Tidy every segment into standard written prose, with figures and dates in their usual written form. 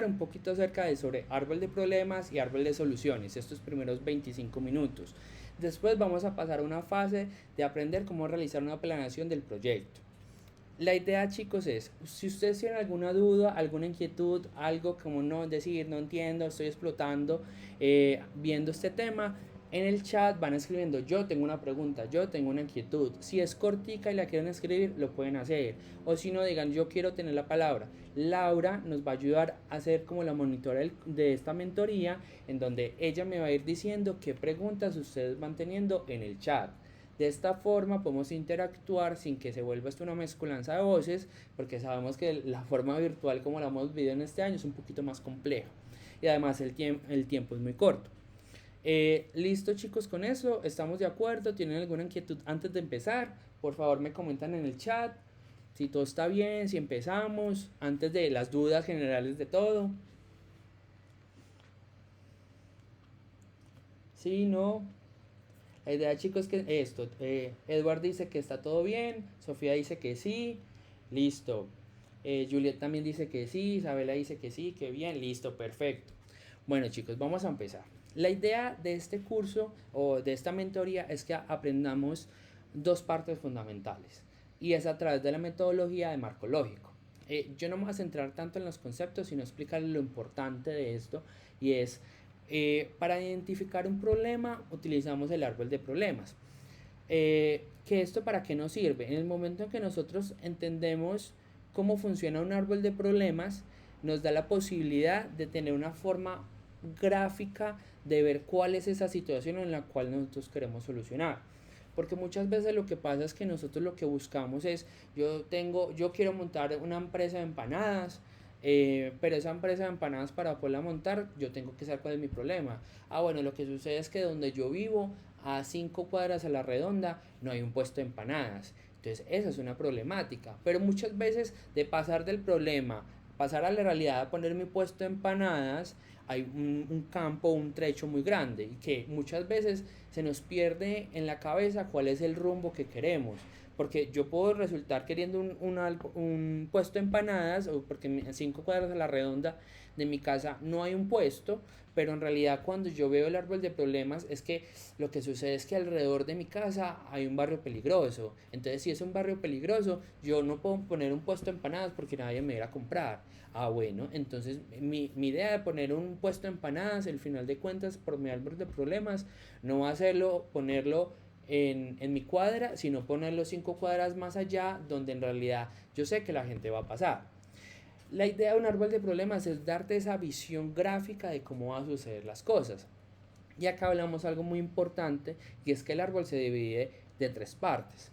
un poquito acerca de sobre árbol de problemas y árbol de soluciones, estos primeros 25 minutos. Después vamos a pasar a una fase de aprender cómo realizar una planeación del proyecto. La idea, chicos, es, si ustedes tienen alguna duda, alguna inquietud, algo como no decir, no entiendo, estoy explotando, viendo este tema, en el chat van escribiendo, yo tengo una pregunta, yo tengo una inquietud. Si es cortica y la quieren escribir, lo pueden hacer. O si no, digan, yo quiero tener la palabra. Laura nos va a ayudar a hacer como la monitora de esta mentoría, en donde ella me va a ir diciendo qué preguntas ustedes van teniendo en el chat. De esta forma podemos interactuar sin que se vuelva esto una mezcolanza de voces, porque sabemos que la forma virtual como la hemos vivido en este año es un poquito más compleja. Y además el tiempo es muy corto. Listo, chicos, con eso, ¿estamos de acuerdo? ¿Tienen alguna inquietud antes de empezar? Por favor me comentan en el chat si todo está bien, si empezamos, antes de las dudas generales de todo. Sí, no. La idea, chicos, es que esto, Edward dice que está todo bien, Sofía dice que sí, listo. Juliet también dice que sí, Isabela dice que sí, que bien, listo, perfecto. Bueno, chicos, vamos a empezar. La idea de este curso o de esta mentoría es que aprendamos dos partes fundamentales y es a través de la metodología de marco lógico. Yo no me voy a centrar tanto en los conceptos, sino explicar lo importante de esto y es para identificar un problema utilizamos el árbol de problemas. ¿Que esto para qué nos sirve? En el momento en que nosotros entendemos cómo funciona un árbol de problemas, nos da la posibilidad de tener una forma gráfica de ver cuál es esa situación en la cual nosotros queremos solucionar. Porque muchas veces lo que pasa es que nosotros lo que buscamos es, yo quiero montar una empresa de empanadas, pero esa empresa de empanadas para poderla montar, yo tengo que saber cuál es mi problema. Bueno, lo que sucede es que donde yo vivo, a 5 cuadras a la redonda, no hay un puesto de empanadas. Entonces, esa es una problemática. Pero muchas veces de pasar del problema, pasar a la realidad, a poner mi puesto de empanadas, hay un campo, un trecho muy grande y que muchas veces se nos pierde en la cabeza cuál es el rumbo que queremos. Porque yo puedo resultar queriendo un puesto de empanadas, o porque en 5 cuadras a la redonda de mi casa no hay un puesto, pero en realidad cuando yo veo el árbol de problemas es que lo que sucede es que alrededor de mi casa hay un barrio peligroso. Entonces si es un barrio peligroso, yo no puedo poner un puesto de empanadas porque nadie me irá a comprar. Bueno, entonces mi idea de poner un puesto de empanadas, el final de cuentas, por mi árbol de problemas, no va a hacerlo, ponerlo en mi cuadra, sino ponerlo 5 cuadras más allá, donde en realidad yo sé que la gente va a pasar. La idea de un árbol de problemas es darte esa visión gráfica de cómo van a suceder las cosas. Y acá hablamos algo muy importante, y es que el árbol se divide de 3 partes.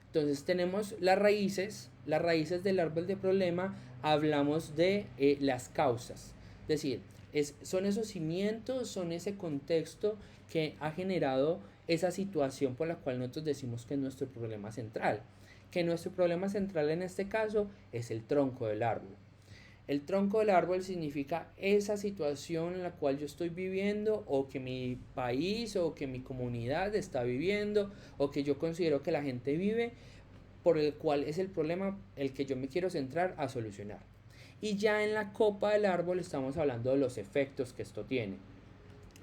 Entonces tenemos las raíces del árbol de problema, hablamos de las causas. Es decir, son esos cimientos, son ese contexto que ha generado esa situación por la cual nosotros decimos que es nuestro problema central. Que nuestro problema central en este caso es el tronco del árbol. El tronco del árbol significa esa situación en la cual yo estoy viviendo o que mi país o que mi comunidad está viviendo o que yo considero que la gente vive, por el cual es el problema el que yo me quiero centrar a solucionar. Y ya en la copa del árbol estamos hablando de los efectos que esto tiene.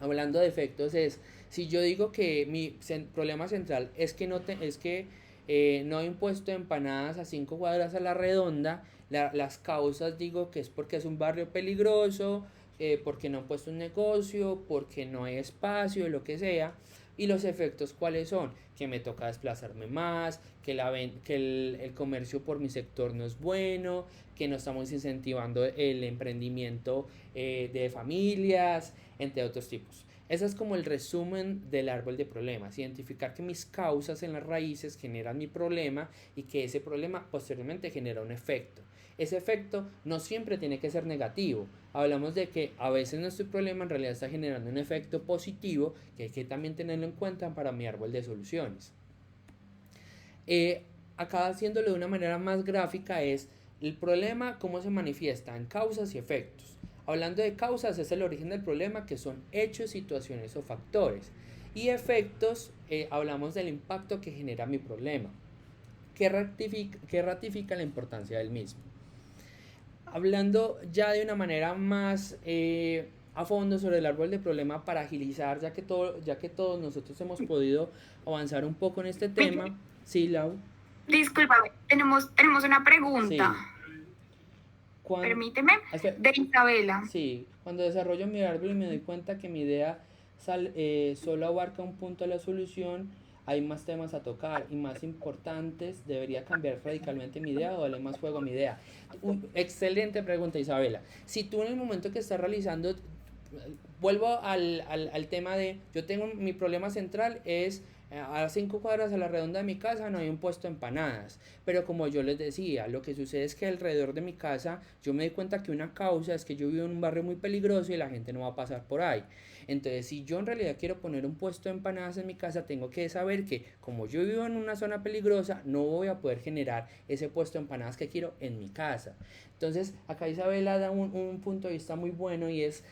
Hablando de efectos es, si yo digo que mi problema central es que no hay un puesto de empanadas a 5 cuadras a la redonda, las causas digo que es porque es un barrio peligroso, porque no han puesto un negocio, porque no hay espacio, lo que sea. Y los efectos, ¿cuáles son? Que me toca desplazarme más, que el comercio por mi sector no es bueno, que no estamos incentivando el emprendimiento de familias, entre otros tipos. Ese es como el resumen del árbol de problemas, identificar que mis causas en las raíces generan mi problema y que ese problema posteriormente genera un efecto. Ese efecto no siempre tiene que ser negativo. Hablamos de que a veces nuestro problema en realidad está generando un efecto positivo que hay que también tenerlo en cuenta para mi árbol de soluciones. Acá haciéndolo de una manera más gráfica es el problema, cómo se manifiesta en causas y efectos. Hablando de causas es el origen del problema, que son hechos, situaciones o factores. Y efectos, hablamos del impacto que genera mi problema, que ratifica la importancia del mismo. hablando ya de una manera más a fondo sobre el árbol de problema para agilizar, ya que todos nosotros hemos podido avanzar un poco en este Vicky, tema. Sí, Lau. discúlpame, tenemos una pregunta. Sí. Cuando, Permíteme, de Isabela. sí, cuando desarrollo mi árbol y me doy cuenta que mi idea solo abarca un punto de la solución, hay más temas a tocar y más importantes, ¿debería cambiar radicalmente mi idea o darle más fuego a mi idea? Excelente pregunta, Isabela. Si tú en el momento que estás realizando, vuelvo al tema de, yo tengo mi problema central es a 5 cuadras a la redonda de mi casa no hay un puesto de empanadas, pero como yo les decía, lo que sucede es que alrededor de mi casa yo me di cuenta que una causa es que yo vivo en un barrio muy peligroso y la gente no va a pasar por ahí. Entonces, si yo en realidad quiero poner un puesto de empanadas en mi casa, tengo que saber que como yo vivo en una zona peligrosa, no voy a poder generar ese puesto de empanadas que quiero en mi casa. Entonces, acá Isabela da un punto de vista muy bueno y es,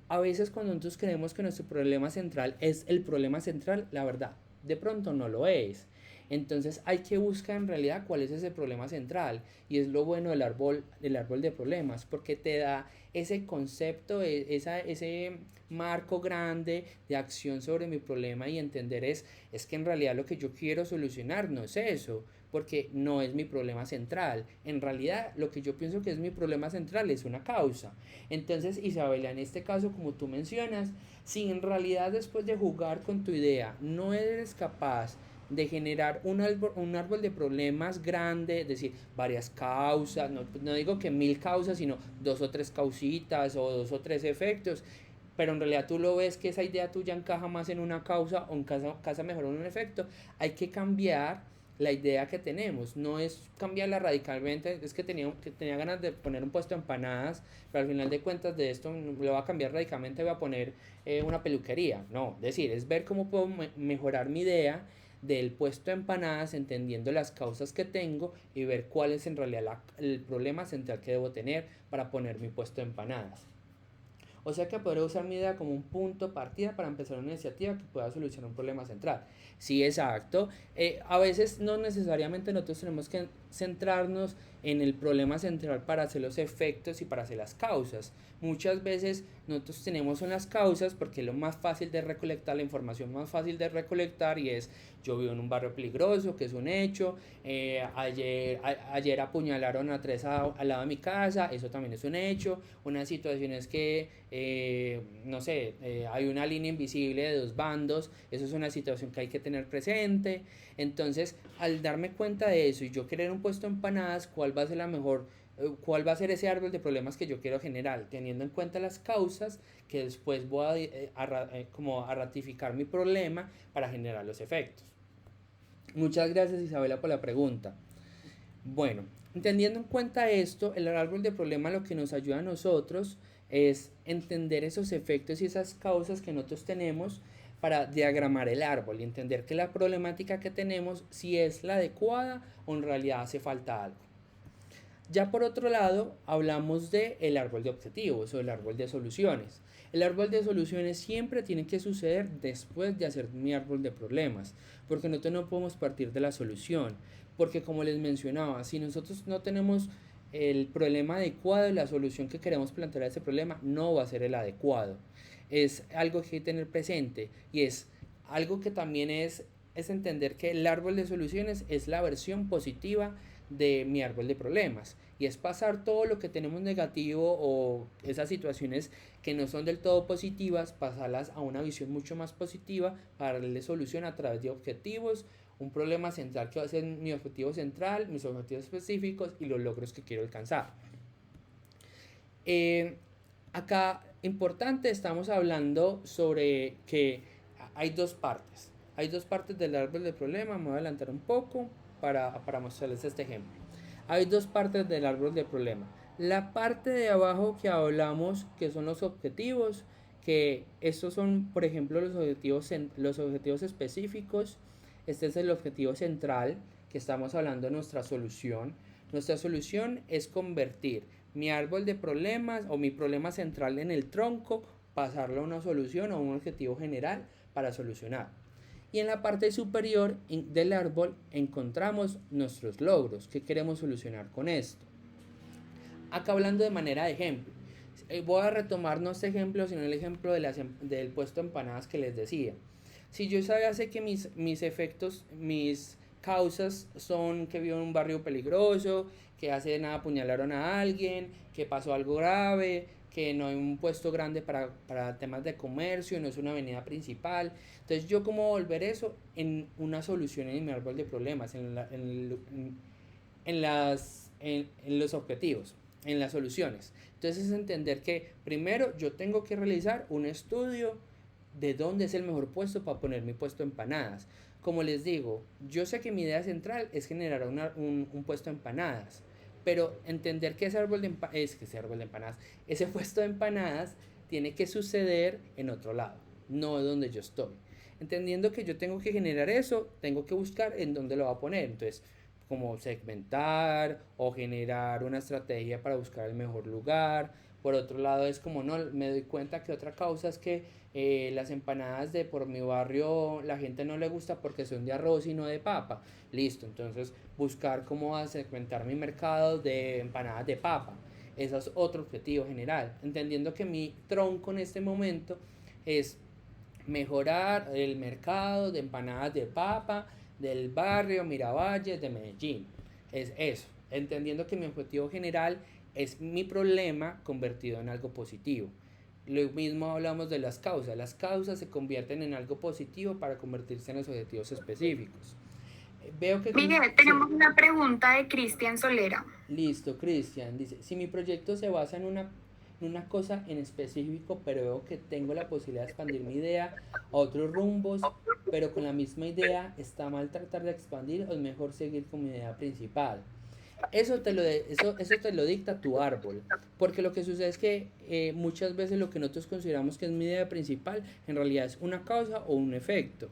a veces cuando nosotros creemos que nuestro problema central es el problema central, la verdad, de pronto no lo es. Entonces hay que buscar en realidad cuál es ese problema central. Y es lo bueno del árbol de problemas, porque te da ese concepto, ese marco grande de acción sobre mi problema y entender es que en realidad lo que yo quiero solucionar no es eso, porque no es mi problema central. En realidad lo que yo pienso que es mi problema central es una causa. Entonces, Isabela, en este caso, como tú mencionas, si en realidad después de jugar con tu idea no eres capaz de generar un árbol de problemas grande, es decir, varias causas, no digo que 1000 causas, sino 2 o 3 causitas o 2 o 3 efectos, pero en realidad tú lo ves que esa idea tuya encaja más en una causa o casa mejor en un efecto, hay que cambiar la idea que tenemos, no es cambiarla radicalmente, es que tenía ganas de poner un puesto de empanadas, pero al final de cuentas de esto lo voy a cambiar radicalmente, voy a poner una peluquería, no, es decir, es ver cómo puedo mejorar mi idea del puesto de empanadas, entendiendo las causas que tengo y ver cuál es en realidad el problema central que debo tener para poner mi puesto de empanadas. O sea que podré usar mi idea como un punto de partida para empezar una iniciativa que pueda solucionar un problema central. Sí, exacto. A veces no necesariamente nosotros tenemos que centrarnos en el problema central para hacer los efectos y para hacer las causas. Muchas veces nosotros tenemos unas causas porque es lo más fácil de recolectar, la información más fácil de recolectar y es yo vivo en un barrio peligroso, que es un hecho, ayer apuñalaron a 3 al lado de mi casa, eso también es un hecho, una situación es que, no sé, hay una línea invisible de 2 bandos, eso es una situación que hay que tener presente. Entonces, al darme cuenta de eso y yo querer un puesto de empanadas, ¿cuál va a ser la mejor? ¿Cuál va a ser ese árbol de problemas que yo quiero generar? Teniendo en cuenta las causas que después voy como a ratificar mi problema para generar los efectos. Muchas gracias, Isabela, por la pregunta. Bueno, teniendo en cuenta esto, el árbol de problema lo que nos ayuda a nosotros es entender esos efectos y esas causas que nosotros tenemos para diagramar el árbol y entender que la problemática que tenemos si es la adecuada o en realidad hace falta algo. Ya por otro lado, hablamos de el árbol de objetivos o el árbol de soluciones. El árbol de soluciones siempre tiene que suceder después de hacer mi árbol de problemas, porque nosotros no podemos partir de la solución, porque como les mencionaba, si nosotros no tenemos el problema adecuado y la solución que queremos plantear a ese problema no va a ser el adecuado. Es algo que hay que tener presente y es algo que también es entender que el árbol de soluciones es la versión positiva de mi árbol de problemas y es pasar todo lo que tenemos negativo o esas situaciones que no son del todo positivas, pasarlas a una visión mucho más positiva para darle solución a través de objetivos, un problema central que va a ser mi objetivo central, mis objetivos específicos y los logros que quiero alcanzar. Acá importante, estamos hablando sobre que hay 2 partes. Hay 2 partes del árbol del problema, me voy a adelantar un poco para mostrarles este ejemplo. Hay 2 partes del árbol del problema. La parte de abajo que hablamos, que son los objetivos, que estos son, por ejemplo, los objetivos específicos. Este es el objetivo central, que estamos hablando de nuestra solución. Nuestra solución es convertir mi árbol de problemas o mi problema central en el tronco, pasarlo a una solución o un objetivo general para solucionar. Y en la parte superior del árbol encontramos nuestros logros, qué queremos solucionar con esto. Acá hablando de manera de ejemplo, voy a retomar no este ejemplo, sino el ejemplo del puesto de empanadas que les decía. Si yo sé que mis efectos, mis causas son que vivo en un barrio peligroso, que hace nada apuñalaron a alguien, que pasó algo grave, que no hay un puesto grande para temas de comercio, no es una avenida principal. Entonces, ¿yo cómo volver eso en una solución en mi árbol de problemas, en los objetivos, en las soluciones? Entonces, es entender que primero yo tengo que realizar un estudio de dónde es el mejor puesto para poner mi puesto de empanadas. Como les digo, yo sé que mi idea central es generar un puesto de empanadas, pero entender que ese árbol de empanadas, ese puesto de empanadas tiene que suceder en otro lado, no donde yo estoy. Entendiendo que yo tengo que generar eso, tengo que buscar en dónde lo va a poner. Entonces, como segmentar o generar una estrategia para buscar el mejor lugar. Por otro lado, es como no, me doy cuenta que otra causa es que las empanadas de por mi barrio la gente no le gusta porque son de arroz y no de papa. Listo, entonces buscar cómo va a segmentar mi mercado de empanadas de papa. Ese es otro objetivo general. Entendiendo que mi tronco en este momento es mejorar el mercado de empanadas de papa del barrio Miravalle de Medellín. Es eso, entendiendo que mi objetivo general es mi problema convertido en algo positivo. Lo mismo hablamos de las causas se convierten en algo positivo para convertirse en los objetivos específicos. Veo que... Miguel, tenemos una pregunta de Cristian Solera. Listo, Cristian, dice, si mi proyecto se basa en una cosa en específico, pero veo que tengo la posibilidad de expandir mi idea a otros rumbos, pero con la misma idea, ¿está mal tratar de expandir o es mejor seguir con mi idea principal? Eso te lo dicta tu árbol, porque lo que sucede es que muchas veces lo que nosotros consideramos que es mi idea principal, en realidad es una causa o un efecto.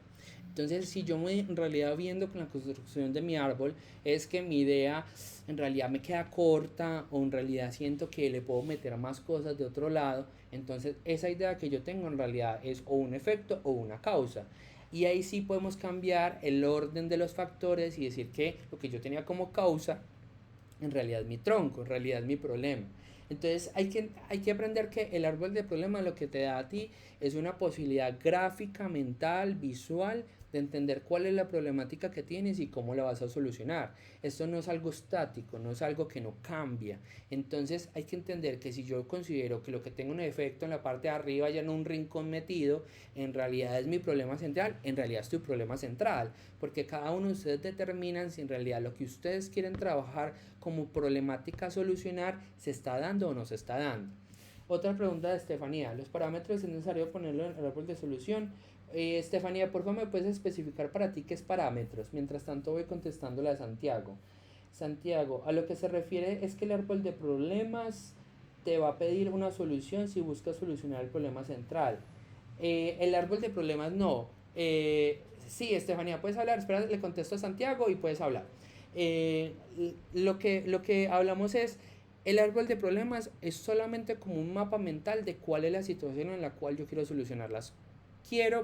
Entonces, si yo me en realidad viendo con la construcción de mi árbol, es que mi idea en realidad me queda corta o en realidad siento que le puedo meter más cosas de otro lado, entonces esa idea que yo tengo en realidad es o un efecto o una causa. Y ahí sí podemos cambiar el orden de los factores y decir que lo que yo tenía como causa en realidad es mi tronco, en realidad es mi problema. Entonces hay que aprender que el árbol de problemas lo que te da a ti es una posibilidad gráfica, mental, visual de entender cuál es la problemática que tienes y cómo la vas a solucionar. Esto no es algo estático, no es algo que no cambia. Entonces hay que entender que si yo considero que lo que tengo un efecto en la parte de arriba, ya en un rincón metido, en realidad es mi problema central, en realidad es tu problema central, porque cada uno de ustedes determinan si en realidad lo que ustedes quieren trabajar como problemática a solucionar se está dando o no se está dando. Otra pregunta de Estefanía, ¿los parámetros es necesario ponerlo en el árbol de solución? Estefanía, por favor, ¿me puedes especificar para ti qué es parámetros? Mientras tanto voy contestando la de Santiago. Santiago, a lo que se refiere es que el árbol de problemas te va a pedir una solución si buscas solucionar el problema central. El árbol de problemas no. Sí, Estefanía, puedes hablar. Espera, le contesto a Santiago y puedes hablar. Lo que hablamos es, el árbol de problemas es solamente como un mapa mental de cuál es la situación en la cual yo quiero solucionarlas.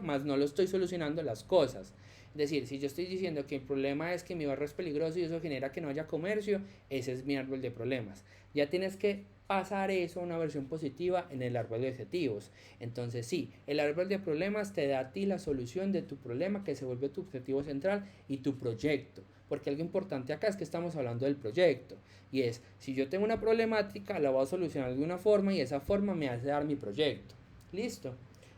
Más no lo estoy solucionando las cosas. Es decir, si yo estoy diciendo que el problema es que mi barrio es peligroso y eso genera que no haya comercio, ese es mi árbol de problemas. Ya tienes que pasar eso a una versión positiva en el árbol de objetivos. Entonces sí, el árbol de problemas te da a ti la solución de tu problema que se vuelve tu objetivo central y tu proyecto. Porque algo importante acá es que estamos hablando del proyecto. Y es, si yo tengo una problemática, la voy a solucionar de una forma y esa forma me hace dar mi proyecto. ¿Listo?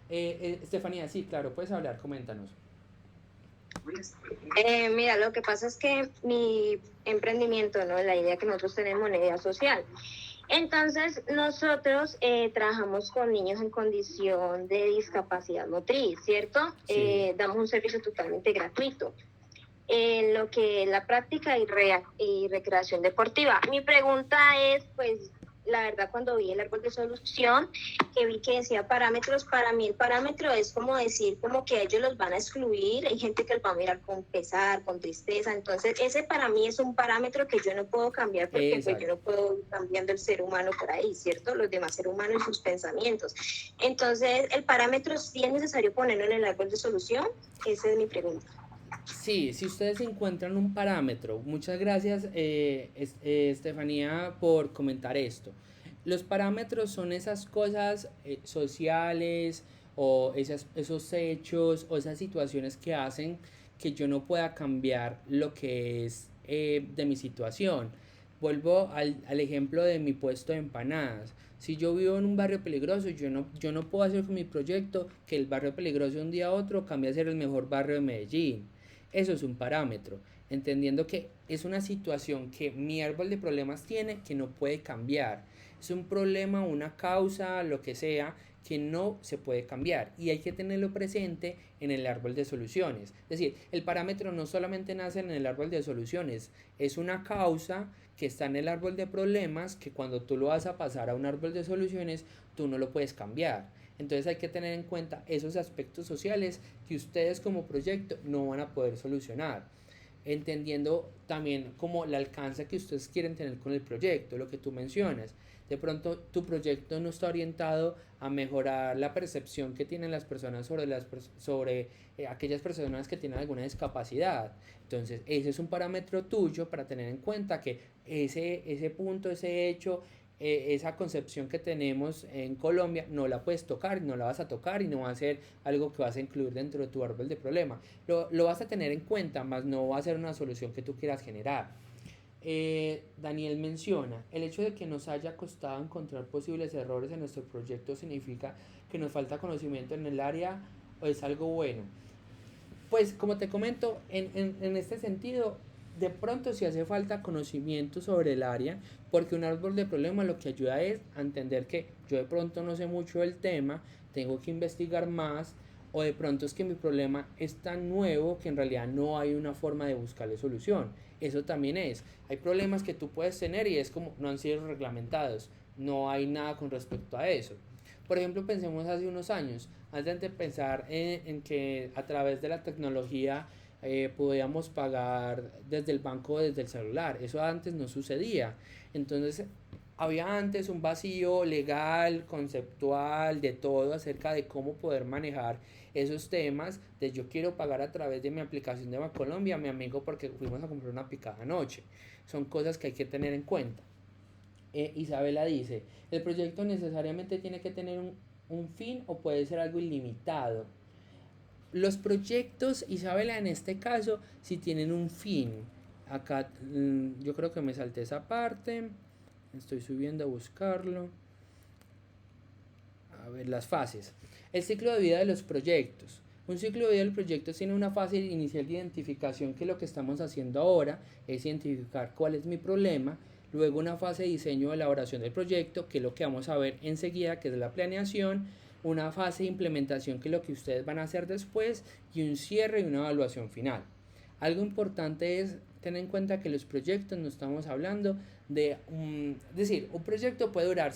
Estefanía, sí, claro, puedes hablar, coméntanos. Mira, lo que pasa es que mi emprendimiento, ¿no? La idea que nosotros tenemos, una idea social. Entonces, nosotros trabajamos con niños en condición de discapacidad motriz, ¿cierto? Sí. Damos un servicio totalmente gratuito. Lo que es la práctica y recreación deportiva. Mi pregunta es, pues, la verdad, cuando vi el árbol de solución, que vi que decía parámetros, para mí el parámetro es como decir, como que ellos los van a excluir, hay gente que los va a mirar con pesar, con tristeza, entonces ese para mí es un parámetro que yo no puedo cambiar porque pues, yo no puedo ir cambiando el ser humano por ahí, ¿cierto? Los demás seres humanos y sus pensamientos. Entonces, ¿el parámetro sí es necesario ponerlo en el árbol de solución? Esa es mi pregunta. Sí, si ustedes encuentran un parámetro, muchas gracias Estefanía por comentar esto. Los parámetros son esas cosas sociales o esos hechos o esas situaciones que hacen que yo no pueda cambiar lo que es de mi situación. Vuelvo al ejemplo de mi puesto de empanadas. Si yo vivo en un barrio peligroso, yo no puedo hacer con mi proyecto que el barrio peligroso de un día a otro cambie a ser el mejor barrio de Medellín. Eso es un parámetro, entendiendo que es una situación que mi árbol de problemas tiene que no puede cambiar. Es un problema, una causa, lo que sea, que no se puede cambiar y hay que tenerlo presente en el árbol de soluciones. Es decir, el parámetro no solamente nace en el árbol de soluciones, es una causa que está en el árbol de problemas que cuando tú lo vas a pasar a un árbol de soluciones, tú no lo puedes cambiar. Entonces hay que tener en cuenta esos aspectos sociales que ustedes como proyecto no van a poder solucionar, entendiendo también como el alcance que ustedes quieren tener con el proyecto, lo que tú mencionas. De pronto tu proyecto no está orientado a mejorar la percepción que tienen las personas sobre aquellas personas que tienen alguna discapacidad. Entonces ese es un parámetro tuyo para tener en cuenta que ese punto, ese hecho, esa concepción que tenemos en Colombia no la puedes tocar, no la vas a tocar y no va a ser algo que vas a incluir dentro de tu árbol de problema. Lo vas a tener en cuenta, más no va a ser una solución que tú quieras generar. Daniel menciona, el hecho de que nos haya costado encontrar posibles errores en nuestro proyecto significa que nos falta conocimiento en el área o es algo bueno. Pues como te comento, en este sentido, de pronto si hace falta conocimiento sobre el área, porque un árbol de problema lo que ayuda es a entender que yo de pronto no sé mucho del tema, tengo que investigar más, o de pronto es que mi problema es tan nuevo que en realidad no hay una forma de buscarle solución. Eso también es. Hay problemas que tú puedes tener y es como no han sido reglamentados, no hay nada con respecto a eso. Por ejemplo, pensemos hace unos años, antes de pensar en que a través de la tecnología podíamos pagar desde el banco o desde el celular. Eso antes no sucedía. Entonces, había antes un vacío legal, conceptual, de todo acerca de cómo poder manejar esos temas de yo quiero pagar a través de mi aplicación de Bancolombia a mi amigo porque fuimos a comprar una picada anoche. Son cosas que hay que tener en cuenta. Isabela dice, el proyecto necesariamente tiene que tener un fin o puede ser algo ilimitado. Los proyectos, Isabela, en este caso, si tienen un fin. Acá yo creo que me salté esa parte. Estoy subiendo a buscarlo. A ver, las fases. El ciclo de vida de los proyectos. Un ciclo de vida del proyecto tiene una fase inicial de identificación, que lo que estamos haciendo ahora es identificar cuál es mi problema. Luego una fase de diseño de elaboración del proyecto, que es lo que vamos a ver enseguida, que es la planeación. Una fase de implementación, que es lo que ustedes van a hacer después. Y un cierre y una evaluación final. Algo importante es tener en cuenta que los proyectos no estamos hablando de... es decir, un proyecto puede durar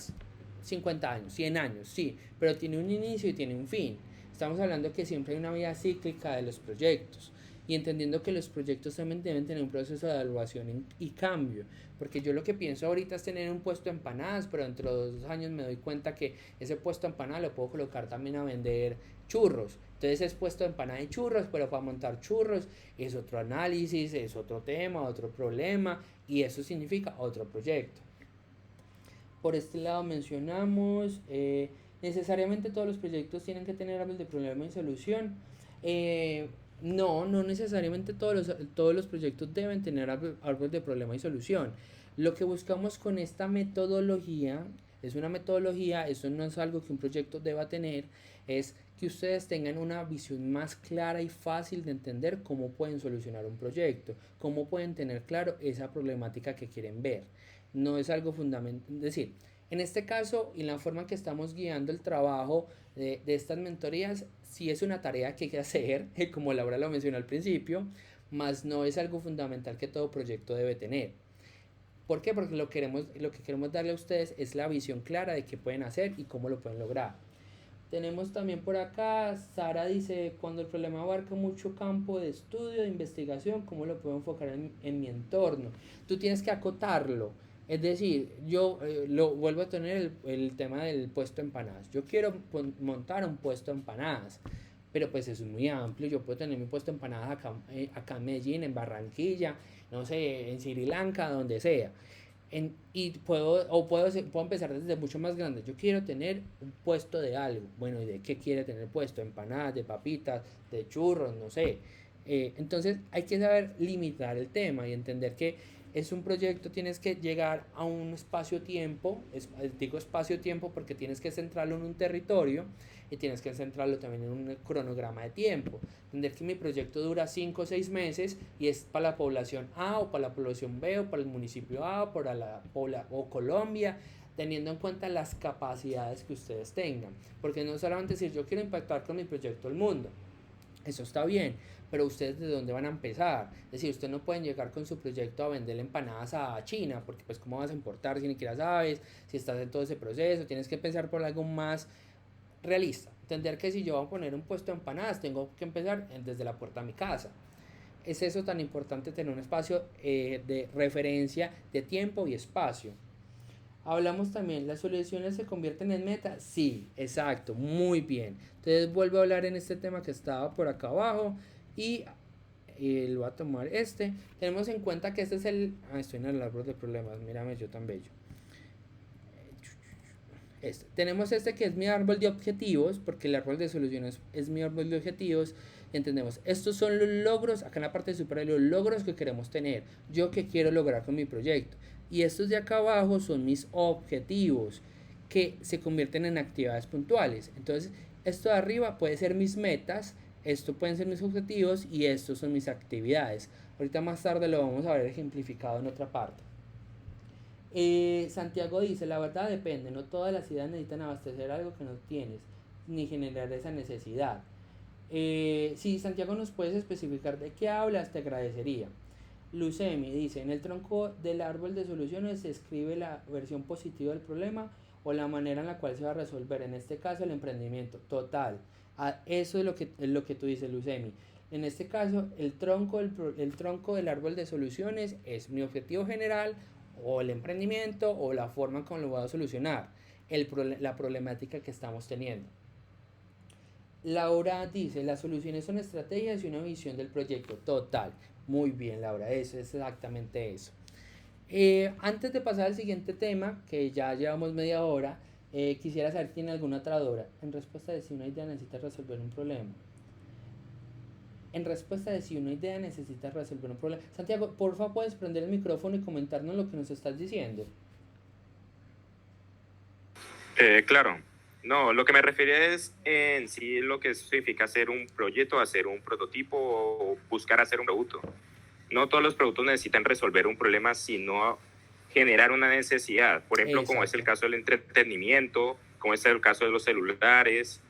50 años, 100 años, sí, pero tiene un inicio y tiene un fin. Estamos hablando que siempre hay una vida cíclica de los proyectos y entendiendo que los proyectos también deben tener un proceso de evaluación y cambio, porque yo lo que pienso ahorita es tener un puesto de empanadas, pero dentro de 2 años me doy cuenta que ese puesto de empanadas lo puedo colocar también a vender churros. Entonces es puesto de empanada y churros, pero para montar churros es otro análisis, es otro tema, otro problema y eso significa otro proyecto. Por este lado mencionamos, necesariamente todos los proyectos tienen que tener árbol de problema y solución. No, no necesariamente todos los proyectos deben tener árbol de problema y solución. Lo que buscamos con esta metodología, es una metodología, eso no es algo que un proyecto deba tener, es que ustedes tengan una visión más clara y fácil de entender cómo pueden solucionar un proyecto, cómo pueden tener claro esa problemática que quieren ver. No es algo fundamental, es decir, en este caso y en la forma que estamos guiando el trabajo de estas mentorías, sí es una tarea que hay que hacer, como Laura lo mencionó al principio, más no es algo fundamental que todo proyecto debe tener. ¿Por qué? Porque lo que queremos darle a ustedes es la visión clara de qué pueden hacer y cómo lo pueden lograr. Tenemos también por acá, Sara dice, cuando el problema abarca mucho campo de estudio, de investigación, ¿cómo lo puedo enfocar en mi entorno? Tú tienes que acotarlo. Es decir, yo lo vuelvo a tener el tema del puesto de empanadas. Yo quiero montar un puesto de empanadas, pero pues eso es muy amplio. Yo puedo tener mi puesto de empanadas acá en Medellín, en Barranquilla, no sé, en Sri Lanka, donde sea. Y puedo empezar desde mucho más grande. Yo quiero tener un puesto de algo. Bueno, ¿y de qué quiere tener puesto? Empanadas, de papitas, de churros, no sé. Entonces hay que saber limitar el tema y entender que es un proyecto, tienes que llegar a un espacio-tiempo, digo espacio-tiempo porque tienes que centrarlo en un territorio y tienes que centrarlo también en un cronograma de tiempo. Entender que mi proyecto dura 5 o 6 meses y es para la población A o para la población B o para el municipio A o para o Colombia, teniendo en cuenta las capacidades que ustedes tengan. Porque no solamente decir yo quiero impactar con mi proyecto el mundo, eso está bien, pero ustedes de dónde van a empezar. Es decir, ustedes no pueden llegar con su proyecto a vender empanadas a China, porque pues cómo vas a importar si ni siquiera sabes, si estás en todo ese proceso, tienes que pensar por algo más realista. Entender que si yo voy a poner un puesto de empanadas, tengo que empezar desde la puerta de mi casa. Es eso tan importante tener un espacio de referencia de tiempo y espacio. Hablamos también, ¿las soluciones se convierten en metas? Sí, exacto, muy bien. Entonces vuelvo a hablar en este tema que estaba por acá abajo y lo voy a tomar este. Tenemos en cuenta que este es el... estoy en el árbol de problemas, mírame yo tan bello. Tenemos este que es mi árbol de objetivos, porque el árbol de soluciones es mi árbol de objetivos. Entendemos, estos son los logros, acá en la parte superior, los logros que queremos tener, yo que quiero lograr con mi proyecto. Y estos de acá abajo son mis objetivos, que se convierten en actividades puntuales. Entonces, esto de arriba puede ser mis metas, esto pueden ser mis objetivos y estos son mis actividades. Ahorita más tarde lo vamos a ver ejemplificado en otra parte. Santiago dice, la verdad depende, no todas las ideas necesitan abastecer algo que no tienes, ni generar esa necesidad. Si Santiago nos puedes especificar de qué hablas, te agradecería. Lucemi dice, en el tronco del árbol de soluciones se escribe la versión positiva del problema o la manera en la cual se va a resolver, en este caso el emprendimiento. Total, eso es lo que tú dices, Lucemi. En este caso, el tronco del árbol de soluciones es mi objetivo general o el emprendimiento o la forma en cómo lo voy a solucionar, la problemática que estamos teniendo. Laura dice, las soluciones son estrategias y una visión del proyecto. Total, muy bien Laura, eso es exactamente eso. Antes de pasar al siguiente tema, que ya llevamos media hora, quisiera saber si tiene alguna otra duda. En respuesta de si una idea necesita resolver un problema. En respuesta de si una idea necesita resolver un problema. Santiago, porfa, puedes prender el micrófono y comentarnos lo que nos estás diciendo. Claro. No, lo que me refería es en sí lo que significa hacer un proyecto, hacer un prototipo o buscar hacer un producto. No todos los productos necesitan resolver un problema, sino generar una necesidad. Por ejemplo, como es el caso del entretenimiento, como es el caso de los celulares,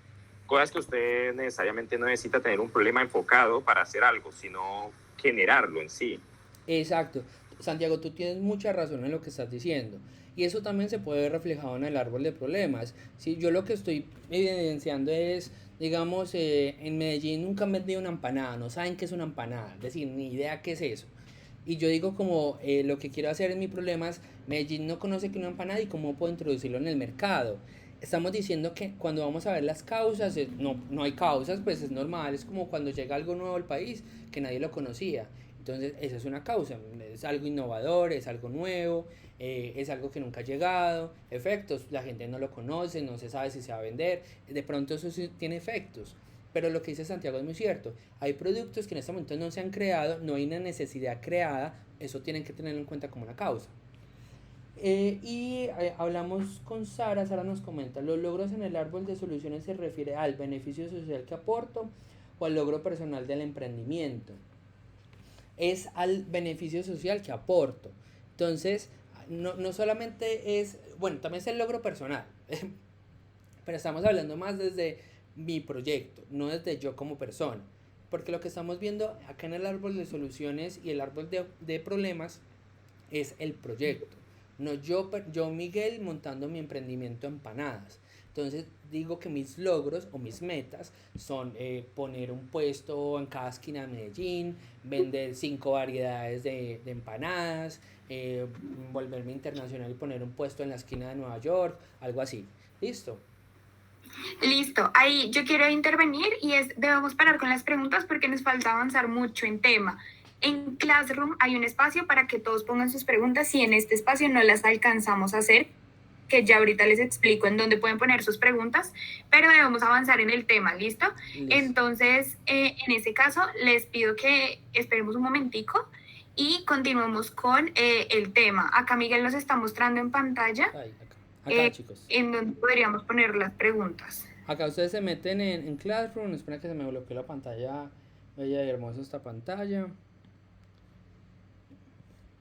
cosas que usted necesariamente no necesita tener un problema enfocado para hacer algo, sino generarlo en sí. Exacto. Santiago, tú tienes mucha razón en lo que estás diciendo. Y eso también se puede ver reflejado en el árbol de problemas. Si yo lo que estoy evidenciando es, digamos, en Medellín nunca han vendido una empanada, no saben qué es una empanada, es decir, ni idea qué es eso. Y yo digo como lo que quiero hacer en mi problema es, Medellín no conoce que una empanada y cómo puedo introducirlo en el mercado. Estamos diciendo que cuando vamos a ver las causas, no hay causas, pues es normal, es como cuando llega algo nuevo al país que nadie lo conocía. Entonces, esa es una causa, es algo innovador, es algo nuevo, es algo que nunca ha llegado, efectos, la gente no lo conoce, no se sabe si se va a vender, de pronto eso sí tiene efectos. Pero lo que dice Santiago es muy cierto, hay productos que en este momento no se han creado, no hay una necesidad creada, eso tienen que tenerlo en cuenta como una causa. Hablamos con Sara nos comenta, los logros en el árbol de soluciones se refiere al beneficio social que aporto o al logro personal del emprendimiento. Es al beneficio social que aporto. Entonces, no solamente es, bueno, también es el logro personal, pero estamos hablando más desde mi proyecto, no desde yo como persona. Porque lo que estamos viendo acá en el árbol de soluciones y el árbol de problemas es el proyecto. No yo Miguel montando mi emprendimiento de empanadas. Entonces digo que mis logros o mis metas son poner un puesto en cada esquina de Medellín, vender 5 variedades de empanadas, volverme internacional y poner un puesto en la esquina de Nueva York, algo así. ¿Listo? Listo, ahí yo quiero intervenir y debemos parar con las preguntas porque nos falta avanzar mucho en tema. En Classroom hay un espacio para que todos pongan sus preguntas y en este espacio no las alcanzamos a hacer, que ya ahorita les explico en dónde pueden poner sus preguntas, pero debemos avanzar en el tema, ¿listo? Listo. Entonces, en ese caso, les pido que esperemos un momentico y continuemos con el tema. Acá Miguel nos está mostrando en pantalla Ahí, acá chicos. en donde podríamos poner las preguntas. Acá ustedes se meten en Classroom, espera que se me bloqueó la pantalla, bella y hermosa esta pantalla.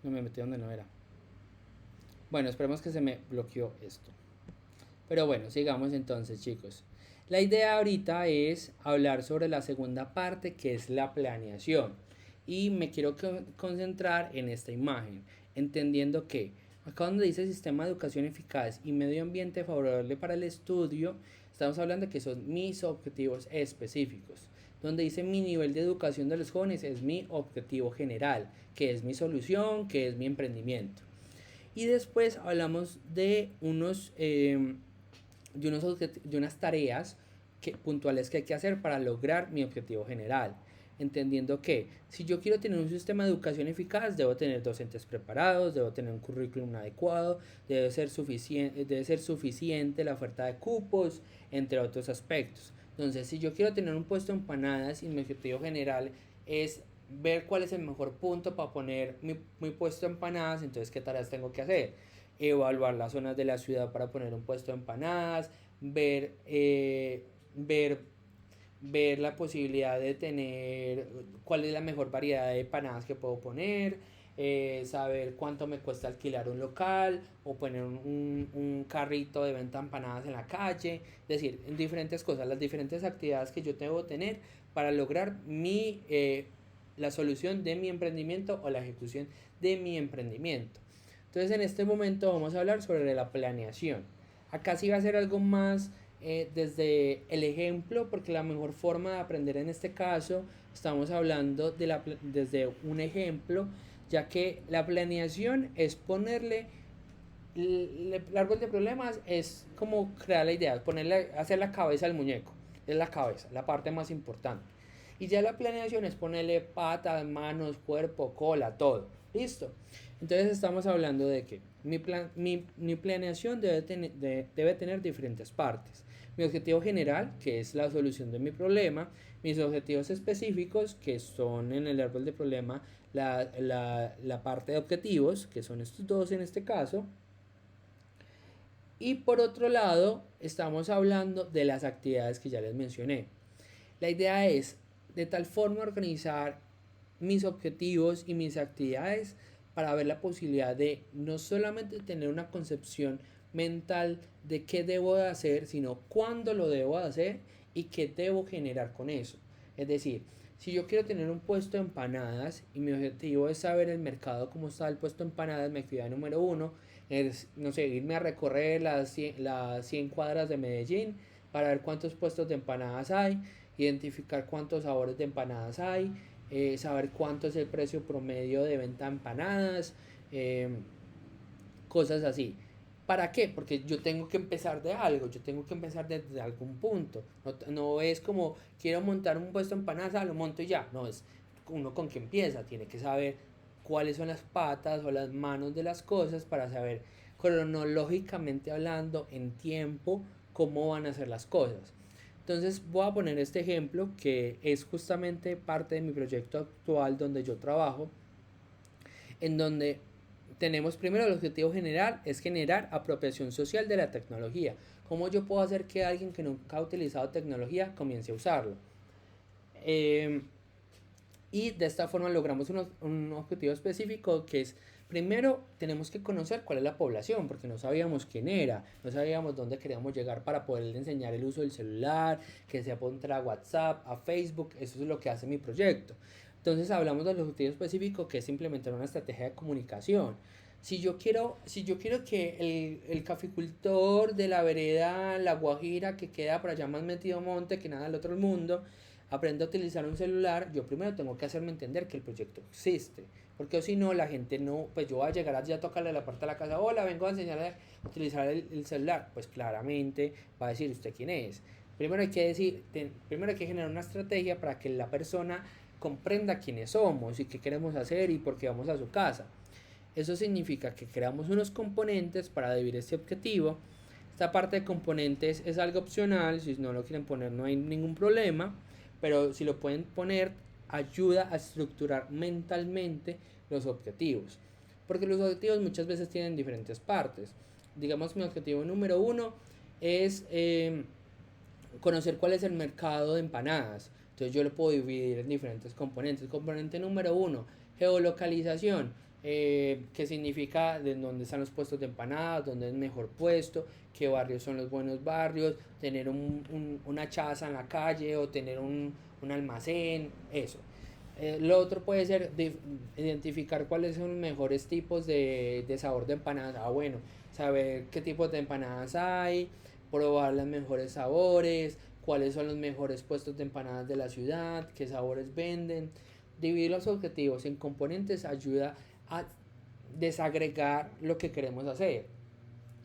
No me metí donde no era. Bueno, esperemos que se me bloqueó esto. Pero bueno, sigamos entonces, chicos. La idea ahorita es hablar sobre la segunda parte, que es la planeación. Y me quiero concentrar en esta imagen, entendiendo que acá donde dice sistema de educación eficaz y medio ambiente favorable para el estudio, estamos hablando de que son mis objetivos específicos. Donde dice mi nivel de educación de los jóvenes es mi objetivo general, que es mi solución, que es mi emprendimiento. Y después hablamos de unas tareas puntuales que hay que hacer para lograr mi objetivo general. Entendiendo que si yo quiero tener un sistema de educación eficaz, debo tener docentes preparados, debo tener un currículum adecuado, debe ser suficiente la oferta de cupos, entre otros aspectos. Entonces, si yo quiero tener un puesto en empanadas y mi objetivo general es ver cuál es el mejor punto para poner mi puesto de empanadas, entonces qué tareas tengo que hacer. Evaluar las zonas de la ciudad para poner un puesto de empanadas, ver la posibilidad de tener cuál es la mejor variedad de empanadas que puedo poner, saber cuánto me cuesta alquilar un local o poner un carrito de venta de empanadas en la calle, es decir, en diferentes cosas, las diferentes actividades que yo debo tener para lograr la solución de mi emprendimiento o la ejecución de mi emprendimiento. Entonces en este momento vamos a hablar sobre la planeación. Acá sí va a ser algo más desde el ejemplo, porque la mejor forma de aprender en este caso, estamos hablando desde un ejemplo, ya que la planeación es ponerle el árbol de problemas, es como crear la idea, hacer la cabeza al muñeco, es la cabeza, la parte más importante. Y ya la planeación es ponerle patas, manos, cuerpo, cola, todo. ¿Listo? Entonces estamos hablando de que mi planeación debe tener diferentes partes. Mi objetivo general, que es la solución de mi problema. Mis objetivos específicos, que son en el árbol de problema la parte de objetivos, que son estos dos en este caso. Y por otro lado, estamos hablando de las actividades que ya les mencioné. La idea es de tal forma organizar mis objetivos y mis actividades para ver la posibilidad de no solamente tener una concepción mental de qué debo de hacer, sino cuándo lo debo de hacer y qué debo generar con eso. Es decir, si yo quiero tener un puesto de empanadas y mi objetivo es saber el mercado, cómo está el puesto de empanadas, mi actividad número 1 es, no sé, irme a recorrer las 100 cuadras de Medellín para ver cuántos puestos de empanadas hay, identificar cuántos sabores de empanadas hay, saber cuánto es el precio promedio de venta de empanadas, cosas así. ¿Para qué? Porque yo tengo que empezar de algo, yo tengo que empezar desde algún punto. No es como quiero montar un puesto de empanadas, lo monto y ya. No, es uno con que empieza, tiene que saber cuáles son las patas o las manos de las cosas para saber cronológicamente hablando en tiempo cómo van a ser las cosas. Entonces voy a poner este ejemplo que es justamente parte de mi proyecto actual donde yo trabajo, en donde tenemos primero el objetivo general, es generar apropiación social de la tecnología. ¿Cómo yo puedo hacer que alguien que nunca ha utilizado tecnología comience a usarlo? Y de esta forma logramos un objetivo específico que es, primero tenemos que conocer cuál es la población, porque no sabíamos quién era, no sabíamos dónde queríamos llegar para poderle enseñar el uso del celular, que se apuntara a WhatsApp, a Facebook, eso es lo que hace mi proyecto. Entonces hablamos del objetivo específico, que es implementar una estrategia de comunicación. Si yo quiero que el caficultor de la vereda La Guajira, que queda por allá más metido monte que nada al otro mundo, aprenda a utilizar un celular, yo primero tengo que hacerme entender que el proyecto existe. Porque o si no, la gente no, pues yo voy a llegar allí a tocarle la puerta de la casa, hola, vengo a enseñarle a utilizar el celular. Pues claramente va a decir usted quién es. Primero hay que primero hay que generar una estrategia para que la persona comprenda quiénes somos y qué queremos hacer y por qué vamos a su casa. Eso significa que creamos unos componentes para definir este objetivo. Esta parte de componentes es algo opcional, si no lo quieren poner no hay ningún problema, pero si lo pueden poner ayuda a estructurar mentalmente los objetivos, porque los objetivos muchas veces tienen diferentes partes. Digamos, mi objetivo número 1 es conocer cuál es el mercado de empanadas. Entonces yo lo puedo dividir en diferentes componentes. Componente número 1, geolocalización, que significa de dónde están los puestos de empanadas, dónde es el mejor puesto, qué barrios son los buenos barrios, tener una chaza en la calle o tener un almacén, eso. Lo otro puede ser identificar cuáles son los mejores tipos de sabor de empanadas. Bueno, saber qué tipos de empanadas hay, probar los mejores sabores, cuáles son los mejores puestos de empanadas de la ciudad, qué sabores venden. Dividir los objetivos en componentes ayuda a desagregar lo que queremos hacer.